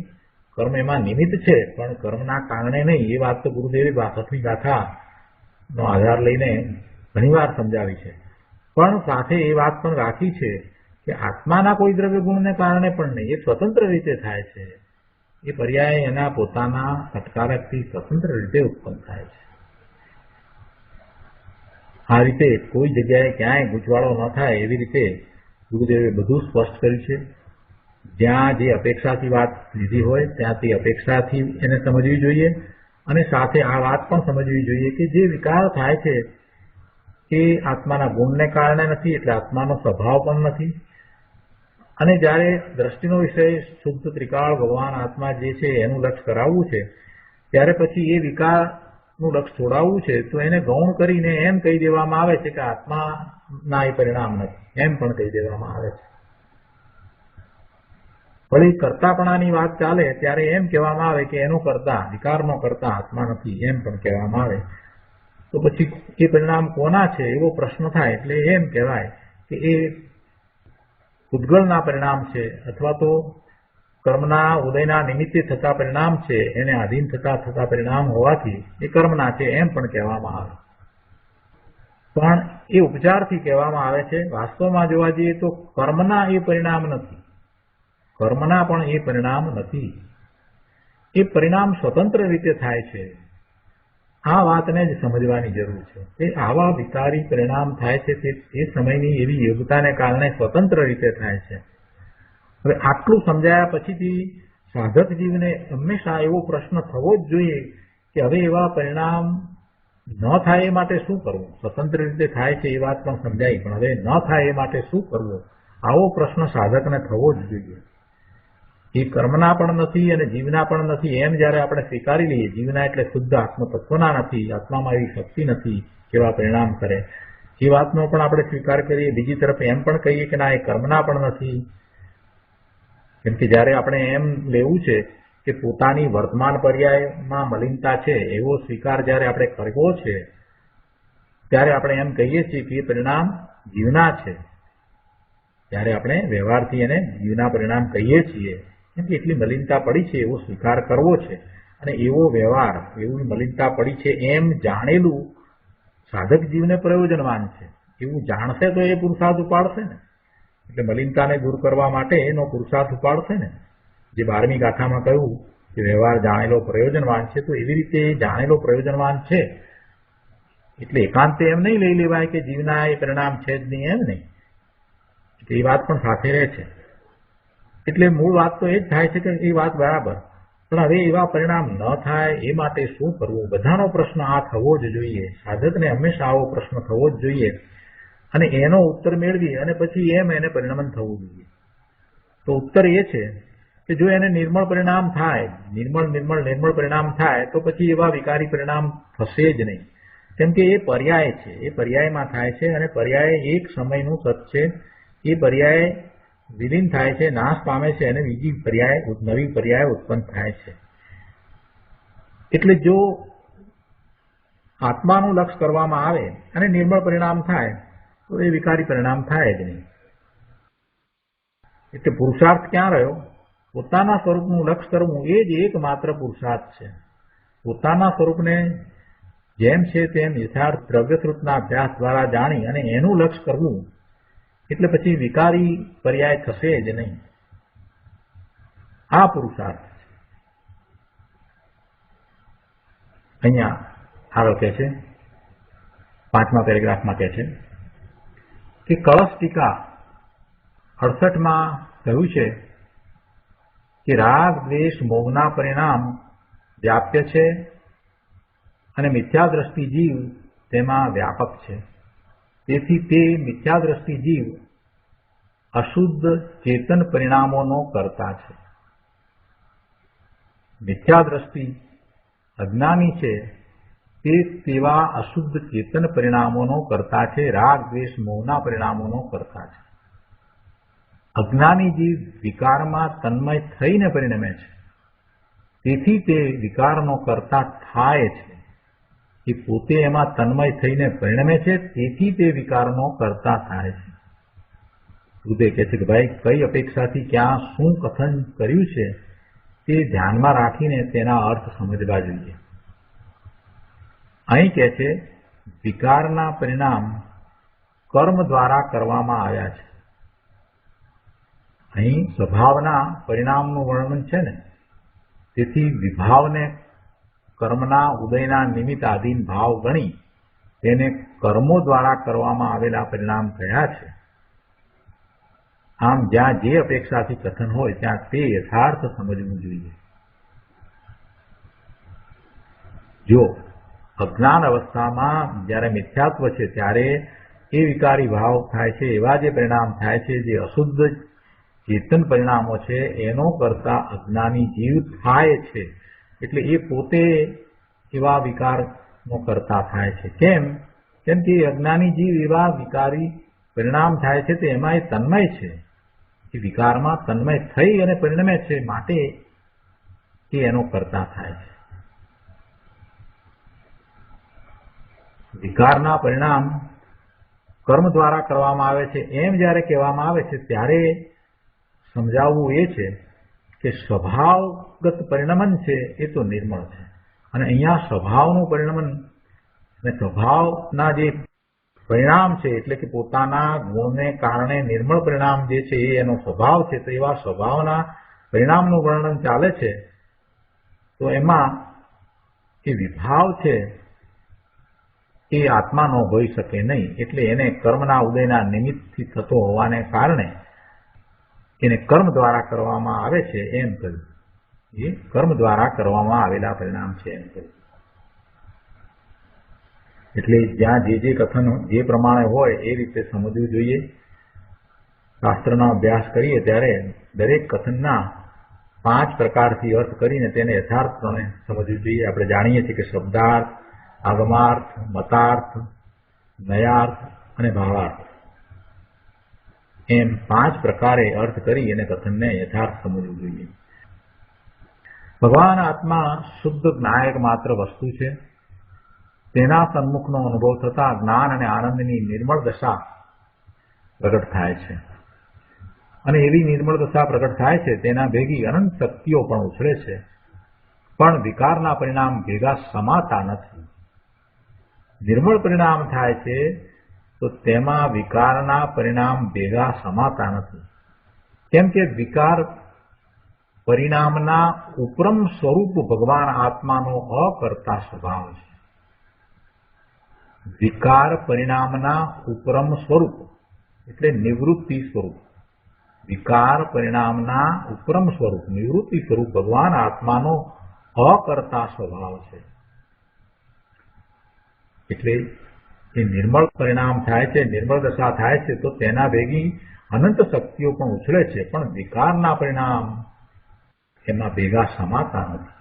S2: કર્મ એમાં નિમિત્ત છે, પણ કર્મના કારણે નહીં. એ વાત તો ગુરુદેવે 62મી ગાથાનો આધાર લઈને ઘણીવાર સમજાવી છે. પણ સાથે એ વાત પણ રાખી છે કે આત્માના કોઈ દ્રવ્ય ગુણને કારણે પણ નહીં, એ સ્વતંત્ર રીતે થાય છે. એ પર્યાય એના પોતાના ષટકારકથી સ્વતંત્ર રીતે ઉત્પન્ન થાય છે. આ રીતે કોઈ જગ્યાએ ક્યાંય ગૂંચવાડો ન થાય એવી રીતે ગુરુદેવે બધું સ્પષ્ટ કર્યું છે. જ્યાં જે અપેક્ષાથી વાત લીધી હોય ત્યાં તે અપેક્ષાથી એને સમજવી જોઈએ, અને સાથે આ વાત પણ સમજવી જોઈએ કે જે વિકાર થાય છે એ આત્માના ગુણને કારણે નથી, એટલે આત્માનો સ્વભાવ પણ નથી, અને જ્યારે દ્રષ્ટિનો વિષય શુદ્ધ ત્રિકાળ ભગવાન આત્મા જે છે એનું લક્ષ કરાવવું છે, ત્યારે પછી એ વિકારનું લક્ષ છોડાવવું છે તો એને ગૌણ કરીને એમ કહી દેવામાં આવે છે કે આત્માના એ પરિણામ નથી, એમ પણ કહી દેવામાં આવે છે. વળી કર્તાપણાની વાત ચાલે ત્યારે એમ કહેવામાં આવે કે એનો કર્તા, વિકારનો કર્તા આત્મા નથી, એમ પણ કહેવામાં આવે. તો પછી એ પરિણામ કોના છે એવો પ્રશ્ન થાય એટલે એમ કહેવાય કે એ ઉદ્ગલના પરિણામ છે, અથવા તો કર્મના ઉદયના નિમિત્તે થતા પરિણામ છે, એને આધીન થતા પરિણામ હોવાથી એ કર્મના છે એમ પણ કહેવામાં આવે. પણ એ ઉપચારથી કહેવામાં આવે છે. વાસ્તવમાં જોવા જઈએ તો કર્મના એ પરિણામ નથી, કર્મના પણ એ પરિણામ નથી. એ પરિણામ સ્વતંત્ર રીતે થાય છે. આ વાતને જ સમજવાની જરૂર છે. તે આવા વિકારી પરિણામ થાય છે તે એ સમયની એવી યોગ્યતાને કારણે સ્વતંત્ર રીતે થાય છે. હવે આટલું સમજાયા પછીથી સાધક જીવને હંમેશા એવો પ્રશ્ન થવો જ જોઈએ કે હવે એવા પરિણામ ન થાય એ માટે શું કરવું. સ્વતંત્ર રીતે થાય છે એ વાત પણ સમજાઈ, પણ હવે ન થાય એ માટે શું કરવું, આવો પ્રશ્ન સાધકને થવો જ જોઈએ. એ કર્મના પણ નથી અને જીવના પણ નથી એમ જયારે આપણે સ્વીકારી લઈએ, જીવના એટલે શુદ્ધ આત્મતત્વના નથી, આત્મામાં એવી શક્તિ નથી કેવા પરિણામ કરે, એ વાતનો પણ આપણે સ્વીકાર કરીએ. બીજી તરફ એમ પણ કહીએ કે ના, એ કર્મના પણ નથી. કેમ કે જયારે આપણે એમ લેવું છે કે પોતાની વર્તમાન પર્યાયમાં મલિનતા છે એવો સ્વીકાર જયારે આપણે કરવો છે, ત્યારે આપણે એમ કહીએ છીએ કે એ પરિણામ જીવના છે. ત્યારે આપણે વ્યવહારથી એને જીવના પરિણામ કહીએ છીએ. કેમ કે એટલી મલિનતા પડી છે એવો સ્વીકાર કરવો છે, અને એવો વ્યવહાર, એવી મલિનતા પડી છે એમ જાણેલું સાધક જીવને પ્રયોજનવાન છે. એવું જાણશે તો એ પુરુષાર્થ ઉપાડશે ને, એટલે મલિનતાને દૂર કરવા માટે એનો પુરુષાર્થ ઉપાડશે ને. જે 12મી ગાથામાં કહ્યું કે વ્યવહાર જાણેલો પ્રયોજનવાન છે, તો એવી રીતે જાણેલો પ્રયોજનવાન છે એટલે એકાંતે એમ નહીં લઈ લેવાય કે જીવના એ પરિણામ છે જ નહીં, એમ નહીં. એ વાત પણ સાથે રહે છે. એટલે મૂળ વાત તો એ જ થાય છે કે એ વાત બરાબર, પણ હવે એવા પરિણામ ન થાય એ માટે શું કરવું, બધાનો પ્રશ્ન આ થવો જ જોઈએ. સાધકને હંમેશા આવો પ્રશ્ન થવો જ જોઈએ, અને એનો ઉત્તર મેળવી અને પછી એમ એને પરિણમન થવું જોઈએ. તો ઉત્તર એ છે કે જો એને નિર્મળ પરિણામ થાય, નિર્મળ પરિણામ થાય, તો પછી એવા વિકારી પરિણામ થશે જ નહીં. કેમ કે એ પર્યાય છે, એ પર્યાયમાં થાય છે, અને પર્યાય એક સમયનું તત્વ છે. એ પર્યાય વિલીન થાય છે, નાશ પામે છે, અને બીજી નવી પર્યાય ઉત્પન્ન થાય છે. એટલે જો આત્માનું લક્ષ કરવામાં આવે અને નિર્મળ પરિણામ થાય તો એ વિકારી પરિણામ થાય જ નહીં. એટલે પુરુષાર્થ ક્યાં રહ્યો? પોતાના સ્વરૂપનું લક્ષ કરવું એ જ એકમાત્ર પુરુષાર્થ છે. પોતાના સ્વરૂપને જેમ છે તેમ યથાર્થ દ્રવ્યશ્રુતના અભ્યાસ દ્વારા જાણી અને એનું લક્ષ કરવું, એટલે પછી વિકારી પર્યાય થશે જ નહીં. આ પુરુષાર્થ છે. અહીંયા આગળ કહે છે, 5મા પેરેગ્રાફમાં કહે છે કે કળશ ટીકા 68માં કહ્યું છે કે રાગ દ્વેષ મોહના પરિણામ વ્યાપ્ય છે અને મિથ્યાદ્રષ્ટિ જીવ તેમાં વ્યાપક છે. તેથી તે મિથ્યાદ્રષ્ટિ જીવ અશુદ્ધ ચેતન પરિણામોનો કર્તા છે. મિથ્યાદ્રષ્ટિ અજ્ઞાની છે તે તેવા અશુદ્ધ ચેતન પરિણામોનો કર્તા છે, રાગ દ્વેષ મોહના પરિણામોનો કર્તા છે. અજ્ઞાની જીવ વિકારમાં તન્મય થઈને પરિણમે છે, તેથી તે વિકારનો કર્તા થાય છે. એ પોતે એમાં તન્મય થઈને પરિણમે છે, તેથી તે વિકારનો કર્તા થાય છે. હૃદય કહે છે કે ભાઈ કઈ અપેક્ષાથી ક્યાં શું કથન કર્યું છે તે ધ્યાનમાં રાખીને તેના અર્થ સમજવા જોઈએ. અહીં કહે છે વિકારના પરિણામ કર્મ દ્વારા કરવામાં આવ્યા છે. અહીં સ્વભાવના પરિણામનું વર્ણન છે ને, તેથી વિભાવને કર્મના ઉદયના નિમિત્ત આધીન ભાવ ગણી તેને કર્મો દ્વારા કરવામાં આવેલા પરિણામ થયા છે. આમ જ્યાં જે અપેક્ષાથી કથન હોય ત્યાં તે યથાર્થ સમજવું જોઈએ. જો અજ્ઞાન અવસ્થામાં જ્યારે મિથ્યાત્વ છે ત્યારે એ વિકારી ભાવ થાય છે, એવા જે પરિણામ થાય છે જે અશુદ્ધ ચેતન પરિણામો છે એનો કરતા અજ્ઞાની જીવ થાય છે. એટલે એ પોતે એવા વિકારનો કરતા થાય છે. કેમ કે અજ્ઞાની જીવ એવા વિકારી પરિણામ થાય છે તો એમાં એ તન્મય છે, એ વિકારમાં તન્મય થઈ અને પરિણમે છે, માટે એ એનો કરતા થાય છે. વિકારના પરિણામ કર્મ દ્વારા કરવામાં આવે છે એમ જ્યારે કહેવામાં આવે છે ત્યારે સમજાવવું એ છે કે સ્વભાવગત પરિણમન છે એ તો નિર્મળ છે, અને અહીંયા સ્વભાવનું પરિણમન અને સ્વભાવના જે પરિણામ છે એટલે કે પોતાના ગુણને કારણે નિર્મળ પરિણામ જે છે એ એનો સ્વભાવ છે. તો એવા સ્વભાવના પરિણામનું વર્ણન ચાલે છે તો એમાં એ વિભાવ છે એ આત્માનો હોઈ શકે નહીં. એટલે એને કર્મના ઉદયના નિમિત્તથી થતો હોવાને કારણે એને કર્મ દ્વારા કરવામાં આવે છે એમ કહ્યું. એ કર્મ દ્વારા કરવામાં આવેલા પરિણામ છે એમ કહ્યું. એટલે જ્યાં જે કથન જે પ્રમાણે હોય એ રીતે સમજવું જોઈએ. શાસ્ત્રનો અભ્યાસ કરીએ ત્યારે દરેક કથનના 5 પ્રકારથી અર્થ કરીને તેને યથાર્થપણે સમજવું જોઈએ. આપણે જાણીએ છીએ કે શબ્દાર્થ, આગમાર્થ, મતાર્થ, નયાર્થ અને ભાવાર્થ એમ 5 પ્રકારે અર્થ કરી અને કથનને યથાર્થ સમજવું જોઈએ. ભગવાન આત્મા શુદ્ધ જ્ઞાયક માત્ર વસ્તુ છે. તેના સન્મુખનો અનુભવ થતા જ્ઞાન અને આનંદની નિર્મળ દશા પ્રગટ થાય છે, અને એવી નિર્મળ દશા પ્રગટ થાય છે તેના ભેગી અનંત શક્તિઓ પણ ઉછળે છે, પણ વિકારના પરિણામ ભેગા સમાતા નથી. નિર્મળ પરિણામ થાય છે તો તેમાં વિકારના પરિણામ ભેગા સમાતા નથી. કેમ કે વિકાર પરિણામના ઉપરમ સ્વરૂપ ભગવાન આત્માનો અકર્તા સ્વભાવ છે. વિકાર પરિણામના ઉપરમ સ્વરૂપ એટલે નિવૃત્તિ સ્વરૂપ. વિકાર પરિણામના ઉપરમ સ્વરૂપ નિવૃત્તિ સ્વરૂપ ભગવાન આત્માનો અકર્તા સ્વભાવ છે. એટલે એ નિર્મળ પરિણામ થાય છે, નિર્મળ દશા થાય છે તો તેના ભેગી અનંત શક્તિઓ પણ ઉછળે છે, પણ વિકારના પરિણામ એમાં ભેગા સમાતા નથી.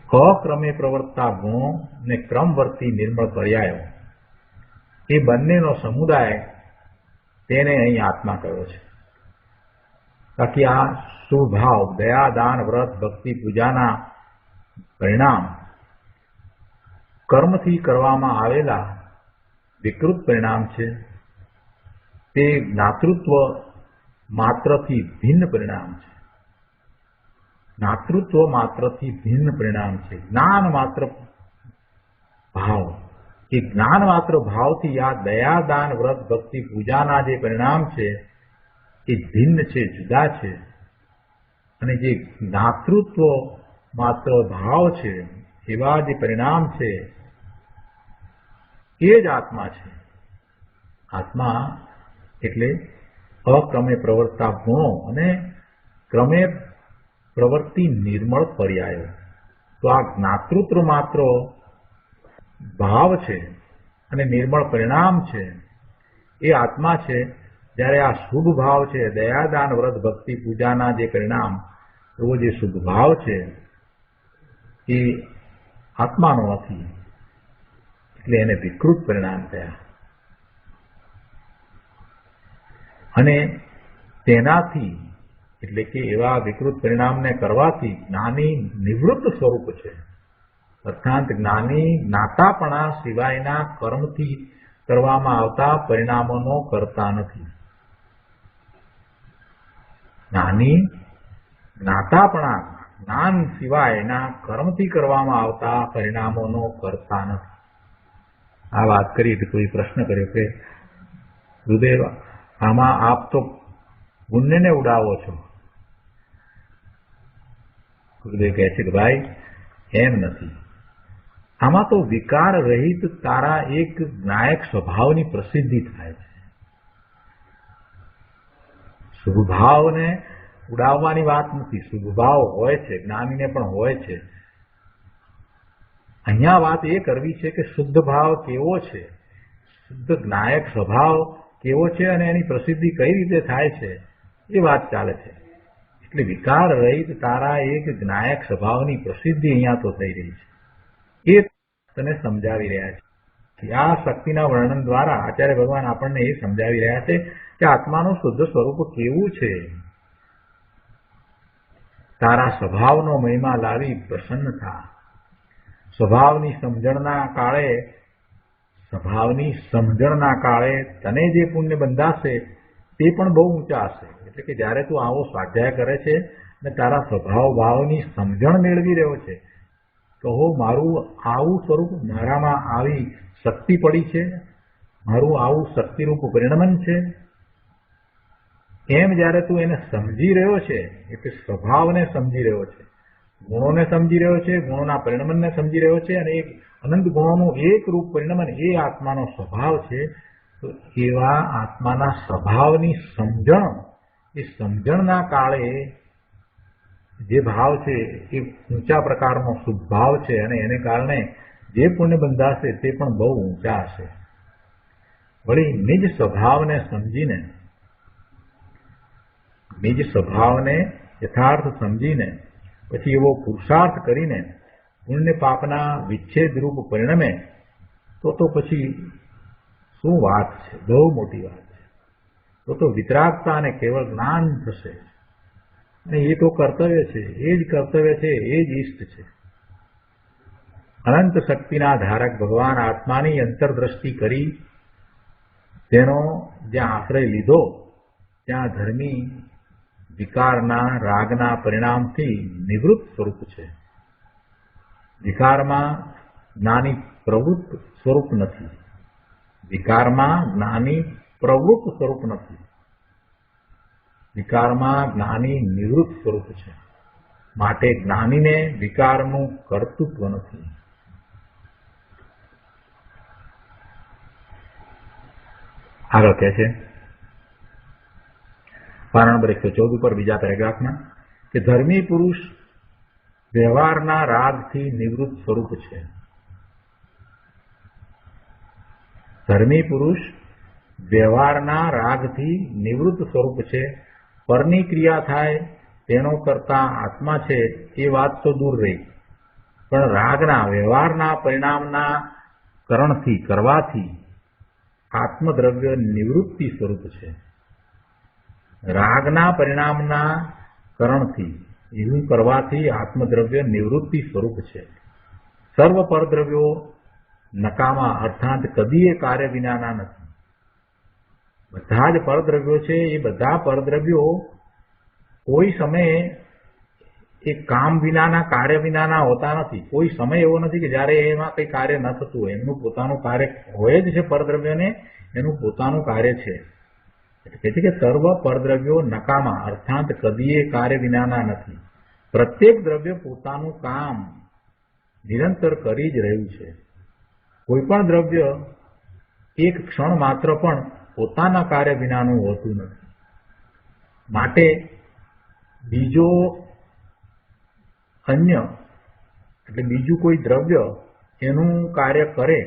S2: અક્રમે પ્રવર્તતા ગુણો ને ક્રમવર્તી નિર્મળ પર્યાયો એ બંનેનો સમુદાય તેને અહીં આત્મા કહ્યો છે. બાકી આ શુભાવ, દયા, દાન, વ્રત, ભક્તિ, પૂજાના પરિણામ કર્મથી કરવામાં આવેલા વિકૃત પરિણામ છે. તે જ્ઞાતૃત્વ માત્રથી ભિન્ન પરિણામ છે. જ્ઞાતૃત્વ માત્રથી ભિન્ન પરિણામ છે. જ્ઞાન માત્ર ભાવ, એ જ્ઞાન માત્ર ભાવથી આ દયા, દાન, વ્રત, ભક્તિ, પૂજાના જે પરિણામ છે એ ભિન્ન છે, જુદા છે. અને જે જ્ઞાતૃત્વ માત્ર ભાવ છે એવા જે પરિણામ છે એ જ આત્મા છે. આત્મા એટલે અક્રમે પ્રવર્તતા ગુણો અને ક્રમે પ્રવૃત્તિ નિર્મળ પર્યાયો. તો આ જ્ઞાતૃત્વ માત્ર ભાવ છે અને નિર્મળ પરિણામ છે એ આત્મા છે. જ્યારે આ શુભ ભાવ છે, દયા, દાન, વ્રત, ભક્તિ, પૂજાના જે પરિણામ એવો જે શુભ ભાવ છે એ આત્માનો નથી, એટલે એને વિકૃત પરિણામ થયા. અને તેનાથી એટલે કે એવા વિકૃત પરિણામને કરવાથી જ્ઞાની નિવૃત્ત સ્વરૂપ છે. અર્થાત જ્ઞાની જ્ઞાતાપણા સિવાયના કર્મથી કરવામાં આવતા પરિણામોનો કરતા નથી. જ્ઞાની જ્ઞાતાપણા જ્ઞાન સિવાયના કર્મથી કરવામાં આવતા પરિણામોનો કરતા નથી. આ વાત કરી તો કોઈ પ્રશ્ન કર્યો કે ગુરુદેવ આમાં આપ તો પુણ્યને ઉડાવો છો. ગુરુદેવ કહે છે કે ભાઈ એમ નથી. આમાં તો વિકાર રહિત તારા એક જ્ઞાયક સ્વભાવની પ્રસિદ્ધિ થાય છે. શુભભાવને ઉડાવવાની વાત નથી. શુભભાવ હોય છે, જ્ઞાનીને પણ હોય છે. અહીંયા વાત એ કરવી છે કે શુદ્ધ ભાવ કેવો છે, શુદ્ધ જ્ઞાયક સ્વભાવ કેવો છે અને એની પ્રસિદ્ધિ કઈ રીતે થાય છે એ વાત ચાલે છે. એટલે વિકાર રહિત તારા એક જ્ઞાયક સ્વભાવની પ્રસિદ્ધિ અહીંયા તો થઈ રહી છે, એ તને સમજાવી રહ્યા છે. આ શક્તિના વર્ણન દ્વારા આચાર્ય ભગવાન આપણને એ સમજાવી રહ્યા છે કે આત્માનું શુદ્ધ સ્વરૂપ કેવું છે. તારા સ્વભાવનો મહિમા લાવી પ્રસન્ન થા. સ્વભાવની સમજણના કાળે તને જે પુણ્ય બંધાશે તે પણ બહુ ઊંચા હશે. એટલે કે જયારે તું આવો સ્વાધ્યાય કરે છે અને તારા સ્વભાવ ભાવની સમજણ મેળવી રહ્યો છે, કહો મારું આવું સ્વરૂપ, મારામાં આવી શક્તિ પડી છે, મારું આવું શક્તિરૂપ પરિણમન છે, એમ જયારે તું એને સમજી રહ્યો છે, એટલે સ્વભાવને સમજી રહ્યો છે, ગુણોને સમજી રહ્યો છે, ગુણોના પરિણમનને સમજી રહ્યો છે, અને એક અનંત ગુણોનું એક રૂપ પરિણમન એ આત્માનો સ્વભાવ છે. તો એવા આત્માના સ્વભાવની સમજણ, એ સમજણના કાળે જે ભાવ છે એ ઊંચા પ્રકારનો શુભ ભાવ છે, અને એને કારણે જે પુણ્ય બંધાશે તે પણ બહુ ઊંચા હશે. વળી નિજ સ્વભાવને સમજીને, નિજ સ્વભાવને યથાર્થ સમજીને પછી એવો પુરુષાર્થ કરીને પુણ્ય પાપના વિચ્છેદ રૂપ પરિણમે તો પછી શું વાત છે, બહુ મોટી વાત છે. તો વિતરાગતા અને કેવળ જ્ઞાન થશે. અને એ તો કર્તવ્ય છે, એ જ કર્તવ્ય છે, એ જ ઈષ્ટ છે. અનંત શક્તિના ધારક ભગવાન આત્માની અંતરદ્રષ્ટિ કરી તેનો જ્યાં આશ્રય લીધો ત્યાં ધર્મી વિકારના રાગના પરિણામથી નિવૃત્ત સ્વરૂપ છે. વિકારમાં જ્ઞાની પ્રવૃત્ત સ્વરૂપ નથી. વિકારમાં જ્ઞાની પ્રવૃત્ત સ્વરૂપ નથી. વિકારમાં જ્ઞાની નિવૃત્ત સ્વરૂપ છે. માટે જ્ઞાનીને વિકારનું કર્તૃત્વ નથી. આગળ કહે છે પાના નંબર 114 ઉપર બીજા પેરેગ્રાફમાં કે ધર્મી પુરુષ વ્યવહારના રાગથી નિવૃત્ત સ્વરૂપ છે. ધર્મી પુરુષ વ્યવહારના રાગથી નિવૃત્ત સ્વરૂપ છે. પરની ક્રિયા થાય તેનો કરતા આત્મા છે એ વાત તો દૂર રહી, પણ રાગના વ્યવહારના પરિણામના કરણથી કરવાથી આત્મદ્રવ્ય નિવૃત્તિ સ્વરૂપ છે. રાગના પરિણામના કરણથી એવું કરવાથી આત્મદ્રવ્ય નિવૃત્તિ સ્વરૂપ છે. સર્વ પરદ્રવ્યો નકામા અર્થાત કદીએ કાર્ય વિનાના નથી. બધા જ પરદ્રવ્યો છે એ બધા પરદ્રવ્યો કોઈ સમયે એ કામ વિનાના, કાર્ય વિનાના હોતા નથી. કોઈ સમય એવો નથી કે જ્યારે એમાં કંઈ કાર્ય ન થતું હોય. એમનું પોતાનું કાર્ય હોય જ છે. પરદ્રવ્યને એનું પોતાનું કાર્ય છે. એટલે કહે છે કે સર્વ પરદ્રવ્યો નકામા અર્થાત કદીએ કાર્ય વિનાના નથી. પ્રત્યેક દ્રવ્ય પોતાનું કામ નિરંતર કરી જ રહ્યું છે. કોઈ પણ દ્રવ્ય એક ક્ષણ માત્ર પણ પોતાના કાર્ય વિનાનું હોતું નથી. માટે બીજો અન્ય એટલે બીજું કોઈ દ્રવ્ય એનું કાર્ય કરે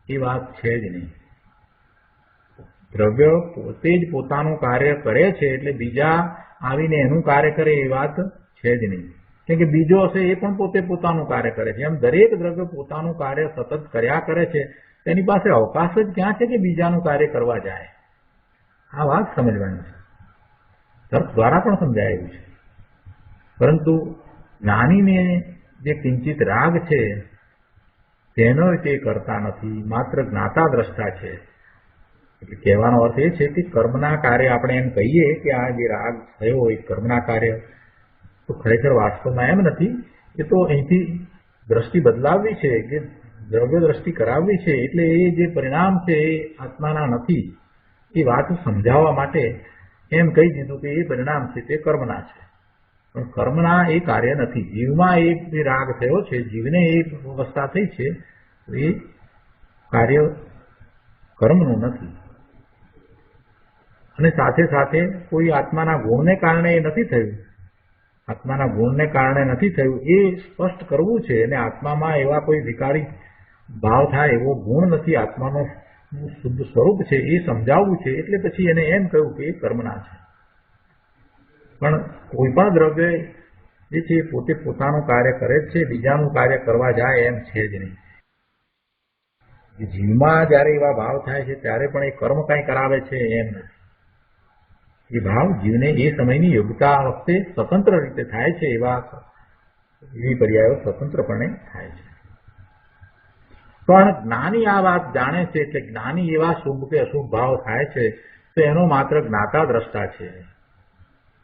S2: એ વાત છે જ નહીં. દ્રવ્ય પોતે જ પોતાનું કાર્ય કરે છે એટલે બીજા આવીને એનું કાર્ય કરે એ વાત છે જ નહીં. કેમ કે બીજો હશે એ પણ પોતે પોતાનું કાર્ય કરે છે. એમ દરેક દ્રવ્ય પોતાનું કાર્ય સતત કર્યા કરે છે. તેની પાસે અવકાશ જ ક્યાં છે કે બીજાનું કાર્ય કરવા જાય? આ વાત સમજવાની છે. તર્ક દ્વારા પણ સમજાયેલું છે. પરંતુ જ્ઞાનીને જે કિંચિત રાગ છે તેનો તે કરતા નથી, માત્ર જ્ઞાતા દ્રષ્ટા છે. એટલે કહેવાનો અર્થ એ છે કે કર્મના કાર્ય આપણે એમ કહીએ કે આ જે રાગ થયો હોય કર્મના કાર્ય, તો ખરેખર વાસ્તવમાં એમ નથી. એ તો અહીંથી દ્રષ્ટિ બદલાવવી છે કે દ્રવ્ય દ્રષ્ટિ કરાવવી છે. એટલે એ જે પરિણામ છે એ આત્માના નથી. એ વાત સમજાવવા માટે એમ કહી દીધું કે એ પરિણામ છે તે કર્મના છે. પણ કર્મના એ કાર્ય નથી. જીવમાં એ જે રાગ થયો છે, જીવને એ અવસ્થા થઈ છે, એ કાર્ય કર્મનું નથી. અને સાથે સાથે કોઈ આત્માના ગુણને કારણે એ નથી થયું. આત્માના ગુણને કારણે નથી થયું એ સ્પષ્ટ કરવું છે. અને આત્મામાં એવા કોઈ વિકારી ભાવ થાય એવો ગુણ નથી. આત્માનો શુદ્ધ સ્વરૂપ છે એ સમજાવવું છે, એટલે પછી એને એમ કહ્યું કે એ કર્મના છે. પણ કોઈ પણ દ્રવ્ય જે છે એ પોતે પોતાનું કાર્ય કરે જ છે, બીજાનું કાર્ય કરવા જાય એમ છે જ નહીં. જીવમાં જયારે એવા ભાવ થાય છે ત્યારે પણ એ કર્મ કંઈ કરાવે છે એમ નથી. એ ભાવ જીવને એ સમયની યોગ્યતા વખતે સ્વતંત્ર રીતે થાય છે, એવી પર્યાયો સ્વતંત્રપણે થાય છે. પણ જ્ઞાની આ વાત જાણે છે, એટલે જ્ઞાની એવા શુભ કે અશુભ ભાવ થાય છે તો એનો માત્ર જ્ઞાતા દ્રષ્ટા છે,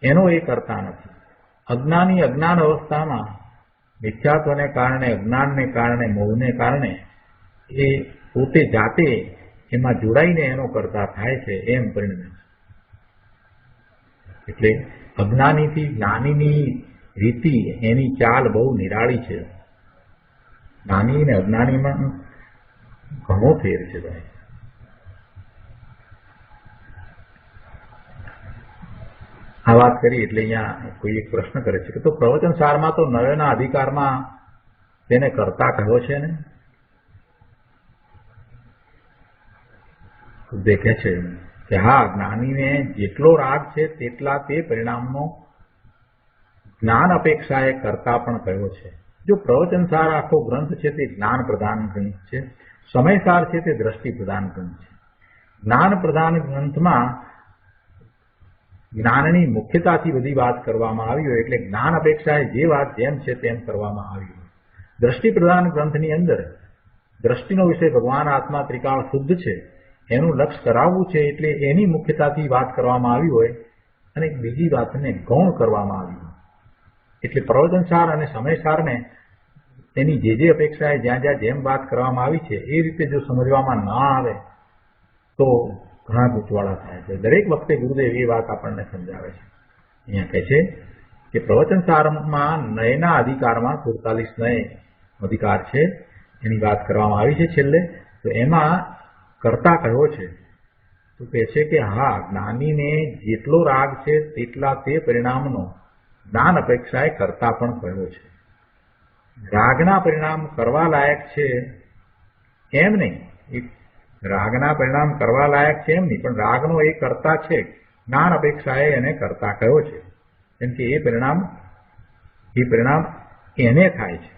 S2: એનો એ કરતા નથી. અજ્ઞાની અજ્ઞાન અવસ્થામાં મિથ્યાત્વને કારણે, અજ્ઞાનને કારણે, મોહને કારણે એ પોતે જાતે એમાં જોડાઈને એનો કરતા થાય છે એમ પરિણમે છે. એટલે અજ્ઞાનીથી જ્ઞાનીની રીતિ, એની ચાલ બહુ નિરાળી છે. જ્ઞાની ને અજ્ઞાનીમાં ઘણો ફેર છે ભાઈ. આ વાત કરી એટલે અહીંયા કોઈ એક પ્રશ્ન કરે છે કે તો પ્રવચન સારમાં તો નયના અધિકારમાં તેને કરતા કહ્યો છે ને? દેખે છે કે હા, જ્ઞાનીને જેટલો રાગ છે તેટલા તે પરિણામનો જ્ઞાન અપેક્ષાએ કરતા પણ કહ્યો છે. જો પ્રવચનસાર આખો ગ્રંથ છે તે જ્ઞાન પ્રધાન ગ્રંથ છે, સમયસાર છે તે દ્રષ્ટિ પ્રધાન ગ્રંથ છે. જ્ઞાન પ્રધાન ગ્રંથમાં જ્ઞાનની મુખ્યતાથી બધી વાત કરવામાં આવી હોય, એટલે જ્ઞાન અપેક્ષાએ જે વાત જેમ છે તેમ કરવામાં આવી હોય. દ્રષ્ટિ પ્રધાન ગ્રંથની અંદર દ્રષ્ટિનો વિષય ભગવાન આત્મા ત્રિકાળ શુદ્ધ છે એનું લક્ષ્ય કરાવવું છે, એટલે એની મુખ્યતાથી વાત કરવામાં આવી હોય અને બીજી વાતને ગૌણ કરવામાં આવી હોય. એટલે પ્રવચનસાર અને સમયસારને તેની જે અપેક્ષાએ જ્યાં જ્યાં જેમ વાત કરવામાં આવી છે એ રીતે જો સમજવામાં ન આવે તો ઘણા ગૂંચવાડા થાય છે. દરેક વખતે ગુરુદેવ એ વાત આપણને સમજાવે છે. અહીંયા કહે છે કે પ્રવચનસારમાં નયના અધિકારમાં 47 નય અધિકાર છે એની વાત કરવામાં આવી છે છેલ્લે. તો એમાં કરતા કહ્યો છે તો કહે છે કે હા, જ્ઞાનીને જેટલો રાગ છે તેટલા તે પરિણામનો જ્ઞાન અપેક્ષાએ કરતા પણ કહ્યો છે. રાગના પરિણામ કરવા લાયક છે એમ નહીં, રાગના પરિણામ કરવા લાયક છે એમ નહીં, પણ રાગનો એ કરતા છે, જ્ઞાન અપેક્ષાએ એને કરતા કહ્યો છે. કેમ કે એ પરિણામ એને થાય છે.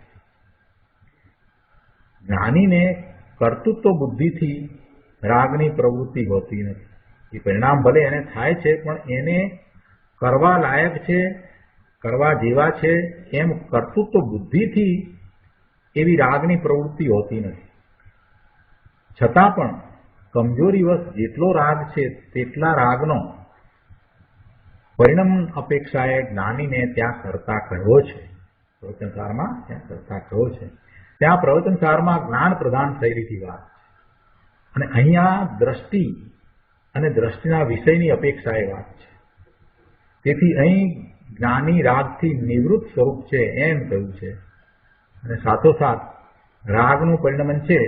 S2: જ્ઞાનીને કર્તૃત્વ બુદ્ધિથી રાગની પ્રવૃત્તિ હોતી નથી. એ પરિણામ ભલે એને થાય છે પણ એને કરવા લાયક છે, કરવા જેવા છે એમ કર્તૃત્વ બુદ્ધિથી એવી રાગની પ્રવૃત્તિ હોતી નથી. છતાં પણ કમજોરીવશ જેટલો રાગ છે તેટલા રાગનો પરિણામ અપેક્ષાએ જ્ઞાનીને ત્યાં કરતા કહ્યો છે. પ્રવચનસારમાં ત્યાં કરતા કહ્યો છે. ત્યાં પ્રવચનસારમાં જ્ઞાન પ્રધાન શૈલીથી વાત છે અને અહીંયા દ્રષ્ટિ અને દ્રષ્ટિના વિષયની અપેક્ષાએ વાત છે. તેથી અહીં જ્ઞાની રાગથી નિવૃત્ત સ્વરૂપ છે એમ કહ્યું છે અને સાથોસાથ રાગનું પરિણમન છે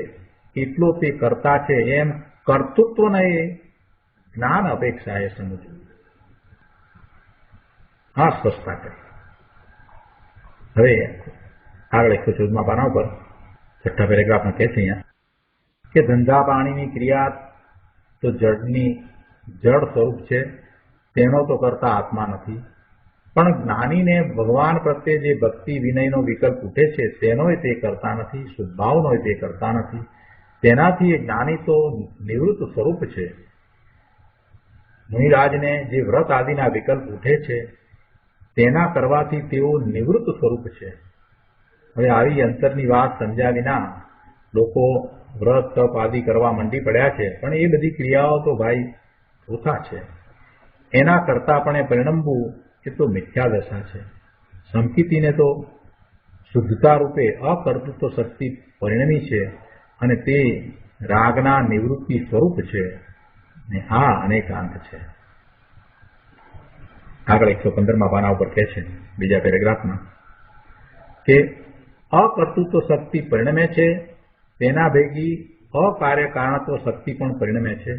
S2: એટલો તે કરતા છે એમ કર્તૃત્વને જ્ઞાન અપેક્ષાએ સમજવું. આ સ્પષ્ટતા કરી. હવે આગળ 114 પાના ઉપર 6ઠ્ઠા પેરેગ્રાફમાં કહે છે અહીંયા કે ધંધા પાણીની ક્રિયા તો જડ સ્વરૂપ છે, તેનો તો કરતા આત્મા નથી. પણ જ્ઞાનીને ભગવાન પ્રત્યે જે ભક્તિ વિનયનો વિકલ્પ ઉઠે છે તેનોય તે કરતા નથી, શુદ્ધભાવનોય તે કરતા નથી. તેનાથી એ જ્ઞાની તો નિવૃત્ત સ્વરૂપ છે. મુનિરાજને જે વ્રત આદિના વિકલ્પ ઉઠે છે તેના કરવાથી તેઓ નિવૃત્ત સ્વરૂપ છે. હવે આવી અંતરની વાત સમજ્યા વિના લોકો વ્રત તપ આદિ કરવા મંડી પડ્યા છે, પણ એ બધી ક્રિયાઓ તો ભાઈ વૃથા છે. એના કરતા પણ એ પરિણમવું એ તો મિથ્યા દશા છે. સંકિતિને તો શુદ્ધતા રૂપે અકર્તૃત્વ શક્તિ પરિણમી છે અને તે રાગના નિવૃત્તિ સ્વરૂપ છે ને આ અનેકાંત છે. આગળ 115 પાના ઉપર કહે છે બીજા પેરેગ્રાફમાં કે અકર્તૃત્વ શક્તિ પરિણમે છે, તેના ભેગી અકાર્ય કારણત્વ શક્તિ પણ પરિણમે છે.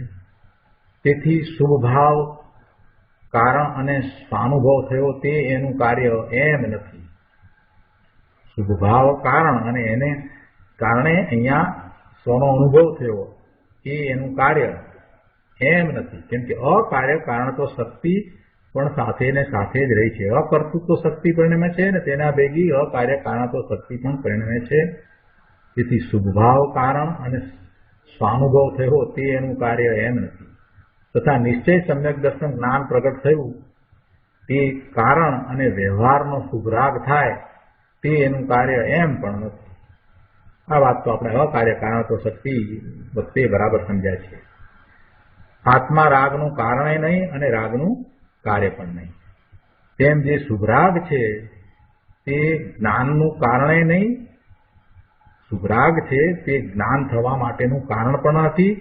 S2: તેથી શુભ ભાવ કારણ અને સ્વાનુભવ થયો તે એનું કાર્ય એમ નથી. શુભ ભાવ કારણ અને એને કારણે અહીંયા સ્વનો અનુભવ થયો એ એનું કાર્ય એમ નથી. કેમ કે અકાર્ય કારણત્વ શક્તિ પણ સાથે ને સાથે જ રહી છે. અકર્તૃત્વ શક્તિ પરિણમે છે ને તેના ભેગી અકાર્ય કારણત્વ શક્તિ પણ પરિણમે છે. તેથી શુભભાવ કારણ અને સ્વાનુભવ થયો તે એનું કાર્ય એમ નથી. તથા નિશ્ચય સમ્યક દર્શન જ્ઞાન પ્રગટ થયું તે કારણ અને વ્યવહારનો શુભરાગ થાય તે એનું કાર્ય એમ પણ નથી. આ વાત તો આપણે અકાર્ય કારણત્વ શક્તિ વખતે બરાબર સમજાય છે. આત્મા રાગનું કારણે નહીં અને રાગનું કાર્ય પણ નહીં. તેમ જે શુભરાગ છે તે જ્ઞાનનું કારણે નહીં, શુભરાગ છે તે જ્ઞાન થવા માટેનું કારણ પણ નથી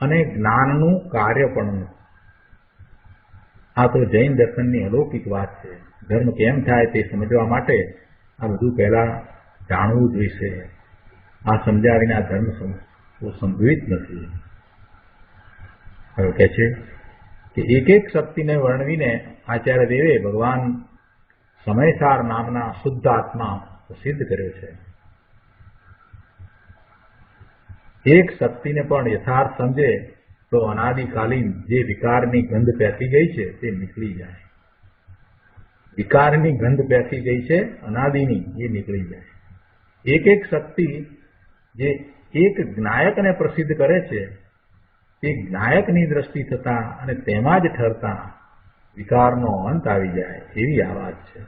S2: અને જ્ઞાનનું કાર્ય પણ નથી. આ તો જૈન દર્શનની અલૌકિક વાત છે. ધર્મ કેમ થાય તે સમજવા માટે આ બધું પહેલા જાણવું જોઈશે. આ સમજ્યા વિના ધર્મ સંભવિત નથી. હવે કહે છે કે એક એક શક્તિને વર્ણવીને આચાર્ય દેવે ભગવાન સમયસાર નામના શુદ્ધ આત્મા સિદ્ધ કર્યો છે. એક શક્તિને પણ યથાર્થ સમજે તો અનાદિકાલીન જે વિકારની ગંધ પેસી ગઈ છે તે નીકળી જાય. વિકારની ગંધ પેસી ગઈ છે અનાદિની, એ નીકળી જાય. એક એક શક્તિ જે એક જ્ઞાયકને પ્રસિદ્ધ કરે છે તે જ્ઞાયકની દ્રષ્ટિ થતા અને તેમાં જ ઠરતા વિકારનો અંત આવી જાય એવી આ વાત છે.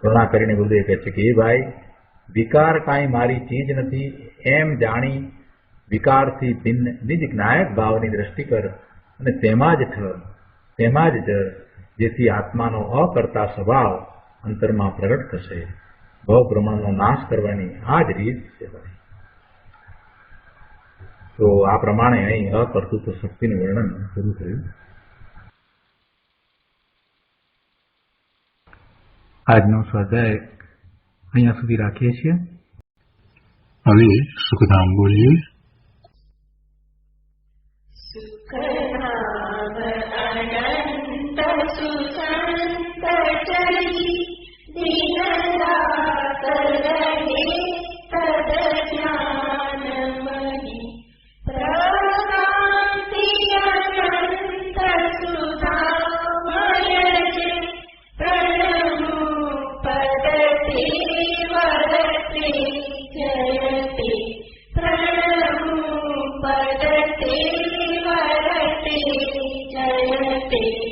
S2: કરુણા કરીને ગુરુદેવ કહે છે કે એ ભાઈ, વિકાર કાંઈ મારી ચીજ નથી એમ જાણી વિકારથી ભિન્ન નિજ જ્ઞાયક ભાવની દ્રષ્ટિ કર અને તેમાં જ ઠર, તેમાં જ જર, જેથી આત્માનો અકર્તા સ્વભાવ અંતરમાં પ્રગટ થશે. ભવ ભ્રમણનો નાશ કરવાની આ જ રીત છે. તો આ પ્રમાણે અહીં અકર્તૃત્વ શક્તિનું વર્ણન શરૂ થયું. આજનો સ્વાધ્યાય અહીંયા સુધી રાખીએ છીએ.
S3: હવે સુખધામ બોલીએ.
S4: जयते